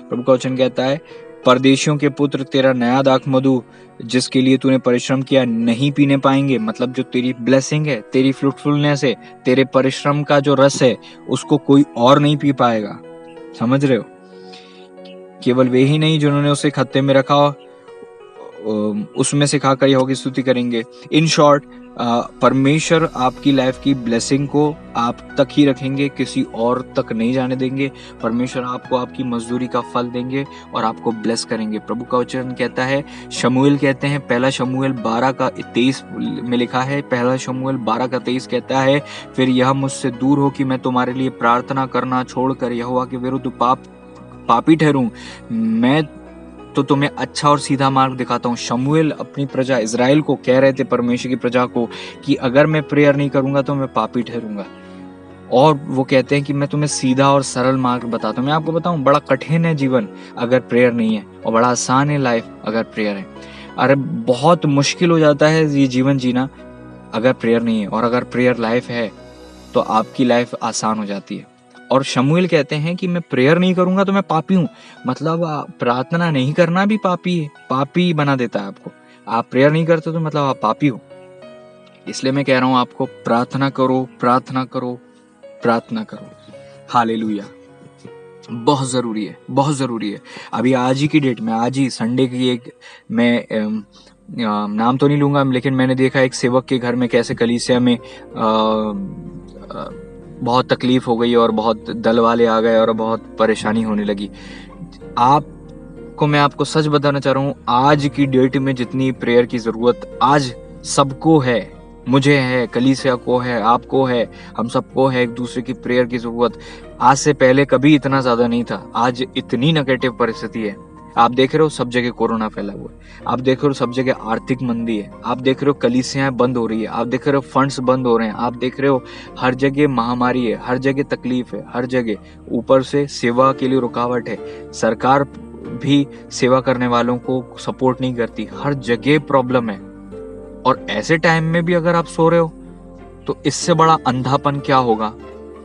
प्रभु का वचन कहता है, परदेशियों के पुत्र तेरा नया दाख मधु जिसके लिए तूने परिश्रम किया नहीं पीने पाएंगे। मतलब जो तेरी ब्लेसिंग है, तेरी फ्रूटफुलनेस है, तेरे परिश्रम का जो रस है, उसको कोई और नहीं पी पाएगा। समझ रहे हो? केवल वे ही नहीं जिन्होंने उसे खत्ते में रखा, उसमें से खाकर यहोवा की स्तुति करेंगे। इन शॉर्ट, परमेश्वर आपकी लाइफ की ब्लेसिंग को आप तक ही रखेंगे, किसी और तक नहीं जाने देंगे। परमेश्वर आपको आपकी मजदूरी का फल देंगे और आपको ब्लेस करेंगे। प्रभु का वचन कहता है, शमूएल कहते हैं, 1 शमूएल 12:23 में लिखा है, 1 शमूएल 12:23 कहता है, फिर यह मुझसे दूर हो कि मैं तुम्हारे लिए प्रार्थना करना छोड़कर यहोवा के विरुद्ध पापी ठहरूं। मैं तो तुम्हें अच्छा और सीधा मार्ग दिखाता हूँ। शमूएल अपनी प्रजा इजराइल को कह रहे थे, परमेश्वर की प्रजा को, कि अगर मैं प्रेयर नहीं करूंगा तो मैं पापी ठहरूंगा। और वो कहते हैं कि मैं तुम्हें सीधा और सरल मार्ग बताता हूँ। मैं आपको बताऊं, बड़ा कठिन है जीवन अगर प्रेयर नहीं है, और बड़ा आसान है लाइफ अगर प्रेयर है। अरे बहुत मुश्किल हो जाता है ये जीवन जीना अगर प्रेयर नहीं है, और अगर प्रेयर लाइफ है तो आपकी लाइफ आसान हो जाती है। और शमूएल कहते हैं कि मैं प्रेयर नहीं करूंगा तो मैं पापी हूं। मतलब प्रार्थना नहीं करना भी पापी है, पापी बना देता है आपको। आप प्रेयर नहीं करते तो मतलब आप पापी हो। इसलिए मैं कह रहा हूं आपको, प्रार्थना करो, प्रार्थना करो, प्रार्थना करो। हालेलुया। बहुत जरूरी है, बहुत जरूरी है। अभी आज ही की डेट में, आज ही संडे की एक, मैं नाम तो नहीं लूंगा, लेकिन मैंने देखा एक सेवक के घर में कैसे कलीसिया में बहुत तकलीफ हो गई और बहुत दल वाले आ गए और बहुत परेशानी होने लगी। मैं आपको सच बताना चाह रहा हूँ, आज की डेट में जितनी प्रेयर की जरूरत आज सबको है, मुझे है, कलीसिया को है, आपको है, हम सबको है, एक दूसरे की प्रेयर की जरूरत। आज से पहले कभी इतना ज्यादा नहीं था। आज इतनी नेगेटिव परिस्थिति है। आप देख रहे हो सब जगह कोरोना फैला हुआ है, आप देख रहे हो सब जगह आर्थिक मंदी है, आप देख रहे हो कलीसियाएं बंद हो रही है, आप देख रहे हो फंड्स बंद हो रहे हैं, आप देख रहे हो हर जगह महामारी है, हर जगह तकलीफ है, हर जगह ऊपर से सेवा के लिए रुकावट है। सरकार भी सेवा करने वालों को सपोर्ट नहीं करती, हर जगह प्रॉब्लम है। और ऐसे टाइम में भी अगर आप सो रहे हो तो इससे बड़ा अंधापन क्या होगा,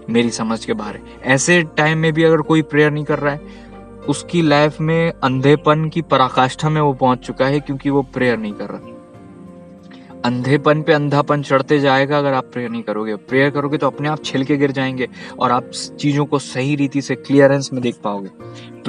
मेरी समझ के बाहर है। ऐसे टाइम में भी अगर कोई प्रेयर नहीं कर रहा है, उसकी लाइफ में अंधेपन की पराकाष्ठा में वो पहुंच चुका है, क्योंकि वो प्रेयर नहीं कर रहा। अंधेपन पे अंधापन चढ़ते जाएगा अगर आप प्रेयर नहीं करोगे। प्रेयर करोगे तो अपने आप छिलके गिर जाएंगे और आप चीजों को सही रीति से क्लियरेंस में देख पाओगे।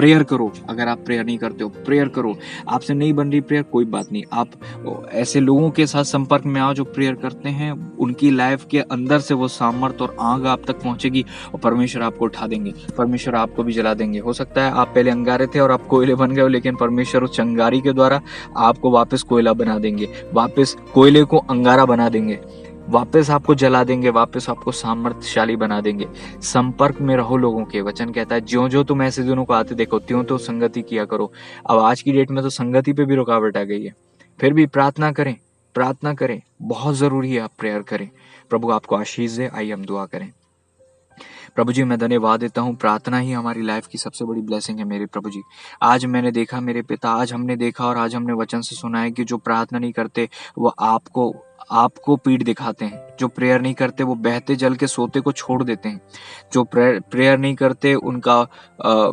प्रेयर करो। अगर आप प्रेयर नहीं करते हो, प्रेयर करो। आपसे नहीं बन रही प्रेयर, कोई बात नहीं, आप ऐसे लोगों के साथ संपर्क में आओ जो प्रेयर करते हैं। उनकी लाइफ के अंदर से वो सामर्थ और आग आप तक पहुंचेगी और परमेश्वर आपको उठा देंगे, परमेश्वर आपको भी जला देंगे। हो सकता है आप पहले अंगारे थे और आप कोयले बन गए हो, लेकिन परमेश्वर उस चंगारी के द्वारा आपको वापस कोयला बना देंगे, वापस कोयले को अंगारा बना देंगे, वापस आपको जला देंगे, वापस आपको सामर्थ्यशाली बना देंगे। संपर्क में रहो लोगों के। वचन कहता है ज्यों ज्यों तुम ऐसे दिनों को आते देखो त्यों तो संगति किया करो। अब आज की डेट में तो संगति पे भी रुकावट आ गई है, फिर भी प्रार्थना करें, प्रार्थना करें, बहुत जरूरी है आप प्रेयर करें। प्रभु आपको आशीष दे। आइए हम दुआ करें। प्रभु जी मैं धन्यवाद देता हूँ, प्रार्थना ही हमारी लाइफ की सबसे बड़ी ब्लेसिंग है मेरे प्रभु जी। आज मैंने देखा मेरे पिता, आज हमने देखा और आज हमने वचन से सुना है कि जो प्रार्थना नहीं करते वो आपको पीठ दिखाते हैं। जो प्रेयर नहीं करते वो बहते जल के सोते को छोड़ देते हैं। जो प्रेयर नहीं करते उनका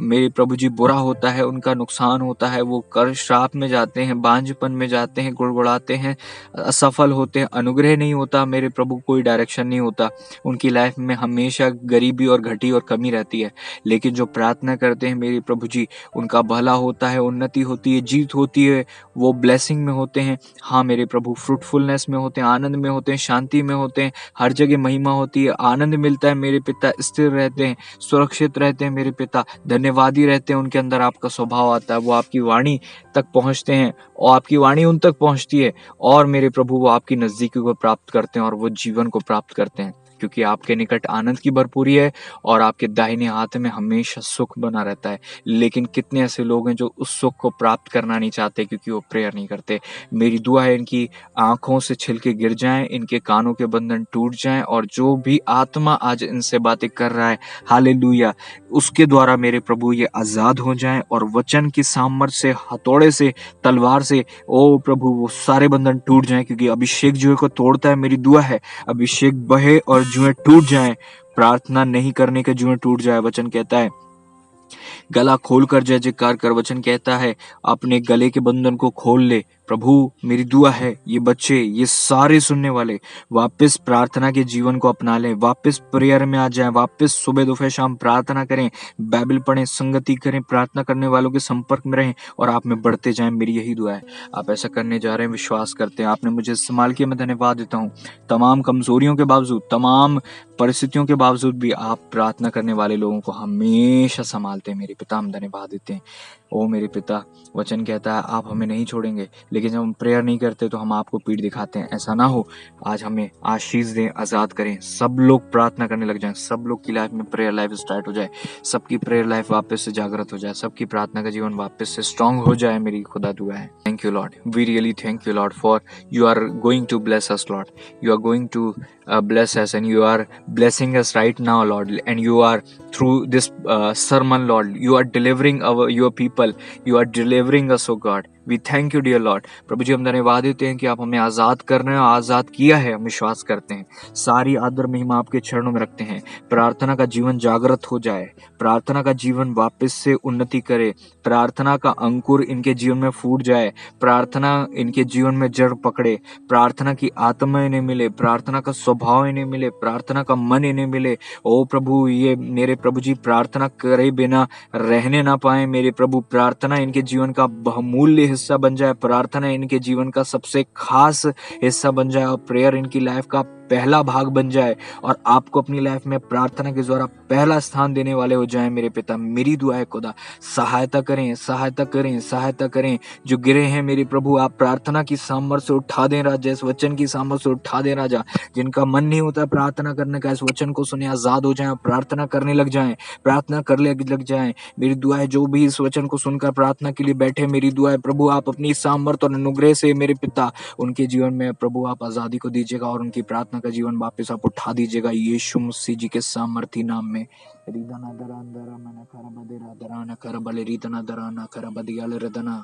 मेरे प्रभु जी बुरा होता है, उनका नुकसान होता है, वो कर श्राप में जाते हैं, बांझपन में जाते हैं, गुड़गुड़ाते हैं, असफल होते हैं, अनुग्रह नहीं होता मेरे प्रभु, कोई डायरेक्शन नहीं होता उनकी लाइफ में, हमेशा गरीबी और घटी और कमी रहती है। लेकिन जो प्रार्थना करते हैं मेरे प्रभु जी, उनका भला होता है, उन्नति होती है, जीत होती है, वो ब्लेसिंग में होते हैं। हाँ मेरे प्रभु, फ्रूटफुलनेस में होते हैं, आनंद में होते हैं, शांति में होते हैं, हर जगह महिमा होती है, आनंद मिलता है मेरे पिता, स्थिर रहते हैं, सुरक्षित रहते हैं मेरे पिता, धन्यवादी रहते हैं। उनके अंदर आपका स्वभाव आता है, वो आपकी वाणी तक पहुंचते हैं और आपकी वाणी उन तक पहुंचती है और मेरे प्रभु वो आपकी नजदीकी को प्राप्त करते हैं और वो जीवन को प्राप्त करते हैं, क्योंकि आपके निकट आनंद की भरपूरी है और आपके दाहिने हाथ में हमेशा सुख बना रहता है। लेकिन कितने ऐसे लोग हैं जो उस सुख को प्राप्त करना नहीं चाहते क्योंकि वो प्रेयर नहीं करते। मेरी दुआ है इनकी आंखों से छिलके गिर जाएं, इनके कानों के बंधन टूट जाएं और जो भी आत्मा आज इनसे बातें कर रहा है, हालेलुया, उसके द्वारा मेरे प्रभु ये आजाद हो जाएं और वचन की सामर्थ्य से, हथौड़े से, तलवार से, ओ प्रभु, वो सारे बंधन टूट जाएं, क्योंकि अभिषेक जुए को तोड़ता है। मेरी दुआ है अभिषेक बहे और जुएं टूट जाएं, प्रार्थना नहीं करने के जुएं टूट जाए। वचन कहता है गला खोलकर जय जयकार कर। वचन कहता है अपने गले के बंधन को खोल ले। प्रभु मेरी दुआ है ये बच्चे, ये सारे सुनने वाले वापस प्रार्थना के जीवन को अपना लें, वापस प्रेयर में आ जाएं, वापस सुबह दोपहर शाम प्रार्थना करें, बाइबल पढ़ें, संगति करें, प्रार्थना करने वालों के संपर्क में रहें और आप में बढ़ते जाएं। मेरी यही दुआ है। आप ऐसा करने जा रहे हैं, विश्वास करते हैं। आपने मुझे इस्तेमाल किया, मैं धन्यवाद देता हूँ। तमाम कमजोरियों के बावजूद, तमाम परिस्थितियों के बावजूद भी आप प्रार्थना करने वाले लोगों को हमेशा संभालते हैं मेरे पिता, हम धन्यवाद देते हैं। ओ मेरे पिता, वचन कहता है आप हमें नहीं छोड़ेंगे, लेकिन जब हम प्रेयर नहीं करते तो हम आपको पीठ दिखाते हैं। ऐसा ना हो, आज हमें आशीष दें, आजाद करें, सब लोग प्रार्थना करने लग जाएं, सब लोग की लाइफ में प्रेयर लाइफ स्टार्ट हो जाए, सबकी प्रेयर लाइफ वापस से जागृत हो जाए, सबकी प्रार्थना का जीवन वापस से स्ट्रांग हो जाए। मेरी खुदा दुआ है। Thank you Lord, we really thank you Lord for you are going to bless us Lord, you are going to bless us and you are blessing us right now Lord, and you are through this sermon Lord, you are delivering your people, you are delivering us, oh God, we thank you dear Lord। प्रभु जी हम धन्यवाद देते हैं कि आप हमें आजाद कर रहे हैं, आजाद किया है, हम विश्वास करते हैं। सारी आदर महिमा आपके चरणों में रखते हैं। प्रार्थना का जीवन जागृत हो जाए, प्रार्थना का जीवन वापस से उन्नति करे, प्रार्थना का अंकुर इनके जीवन में फूट जाए, प्रार्थना इनके जीवन में जड़ पकड़े, प्रार्थना की आत्मा इन्हें मिले, प्रार्थना का स्वभाव इन्हें मिले, प्रार्थना का मन इन्हें मिले। ओ प्रभु, ये मेरे प्रभु जी प्रार्थना करे बिना रहने ना पाए मेरे प्रभु, प्रार्थना इनके जीवन का बहुमूल्य हिस्सा बन जाए, प्रार्थना इनके जीवन का सबसे खास हिस्सा बन जाए और प्रेयर इनकी लाइफ का पहला भाग बन जाए और आपको अपनी लाइफ में प्रार्थना के द्वारा पहला स्थान देने वाले हो जाएं मेरे पिता। मेरी दुआ है खुदा, सहायता करें, सहायता करें, सहायता करें। जो गिरे हैं मेरे प्रभु, आप प्रार्थना की सामर्थ्य से उठा दें राजा, इस वचन की सामर्थ्य से उठा दें राजा। जिनका मन नहीं होता प्रार्थना करने का, इस वचन को सुने आजाद हो जाएं, प्रार्थना करने लग जाएं, प्रार्थना करने लग जाएं। मेरी दुआ है जो भी इस वचन को सुनकर प्रार्थना के लिए बैठे, मेरी दुआ है प्रभु आप अपनी सामर्थ्य और अनुग्रह से मेरे पिता उनके जीवन में प्रभु आप आजादी को दीजिएगा और उनकी प्रार्थना का जीवन वापस आप उठा दीजिएगा यीशु मसीह जी के सामर्थी नाम में। रिदना दरा दरा मना खरा बदे दरा ना खरा बले रिदना दरा ना खरा बदियाल रदना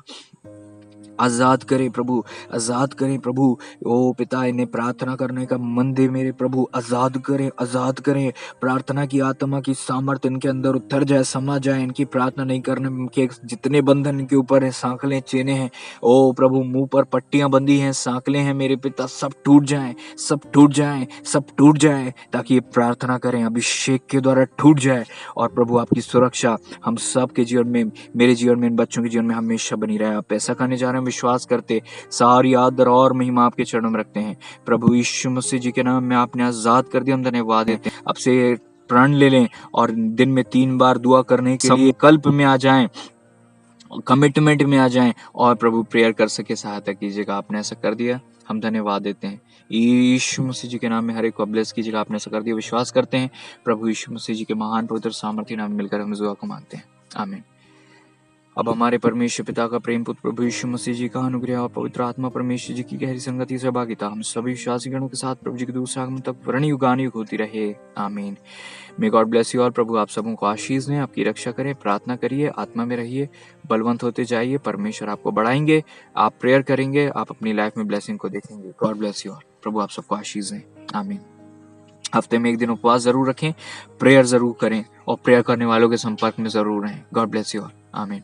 आजाद करें प्रभु, आजाद करें प्रभु। ओ पिता, इन्हें प्रार्थना करने का मन दे मेरे प्रभु, आजाद करें, आजाद करें। प्रार्थना की आत्मा की सामर्थ इनके अंदर उतर जाए, समा जाए। इनकी प्रार्थना नहीं करने के जितने बंधन इनके ऊपर है, सांकलें, चेने हैं, ओ प्रभु, मुंह पर पट्टियां बंधी हैं, सांकलें हैं मेरे पिता, सब टूट जाएं, सब टूट जाएं, सब टूट जाएं, ताकि ये प्रार्थना करें, अभिषेक के द्वारा टूट जाए। और प्रभु आपकी सुरक्षा हम सब के जीवन में, मेरे जीवन में, इन बच्चों के जीवन में हमेशा बनी रहे। आप पैसा खाने जा रहे हैं विश्वास करते, सारी आदर और महिमा आपके चरणों में रखते हैं। प्रभु यीशु मसीह जी के नाम में आपने आजाद कर दिया, हम धन्यवाद देते हैं। अब से प्रण ले लें और दिन में 3 बार दुआ करने के लिए कल्प में आ जाएं, कमिटमेंट में आ जाएं और प्रभु प्रेयर कर सके, सहायता कीजिएगा। आपने ऐसा कर दिया, हम धन्यवाद देते हैं। यीशु मसीह जी के नाम में हर एक को ब्लेस कीजिएगा। आपने ऐसा कर दिया, विश्वास करते हैं। प्रभु यीशु मसीह जी के महान पवित्र सामर्थ्य नाम में मिलकर हम दुआ को मांगते हैं, आमीन। अब हमारे परमेश्वर पिता का प्रेम, पुत्र प्रभु यीशु मसीह जी का अनुग्रह और पवित्र आत्मा परमेश्वर जी की गहरी संगति से भागिता हम सभी विश्वासी गणों के साथ प्रभु जी के दूसरे आगमन तक वर्णयुगानुयुग होती रहे, आमीन। May God bless you all. प्रभु आप सबों को आशीष दें, आपकी रक्षा करें। प्रार्थना करिए, आत्मा में रहिए, बलवंत होते जाइए। परमेश्वर आपको बढ़ाएंगे, आप प्रेयर करेंगे, आप अपनी लाइफ में ब्लेसिंग को देखेंगे। God bless you all. प्रभु आप सबको आशीष दें, आमीन। हफ्ते में 1 दिन उपवास जरूर रखें, प्रेयर जरूर करें और प्रेयर करने वालों के संपर्क में जरूर रहें। गॉड ब्लेस यू ऑल, आमीन।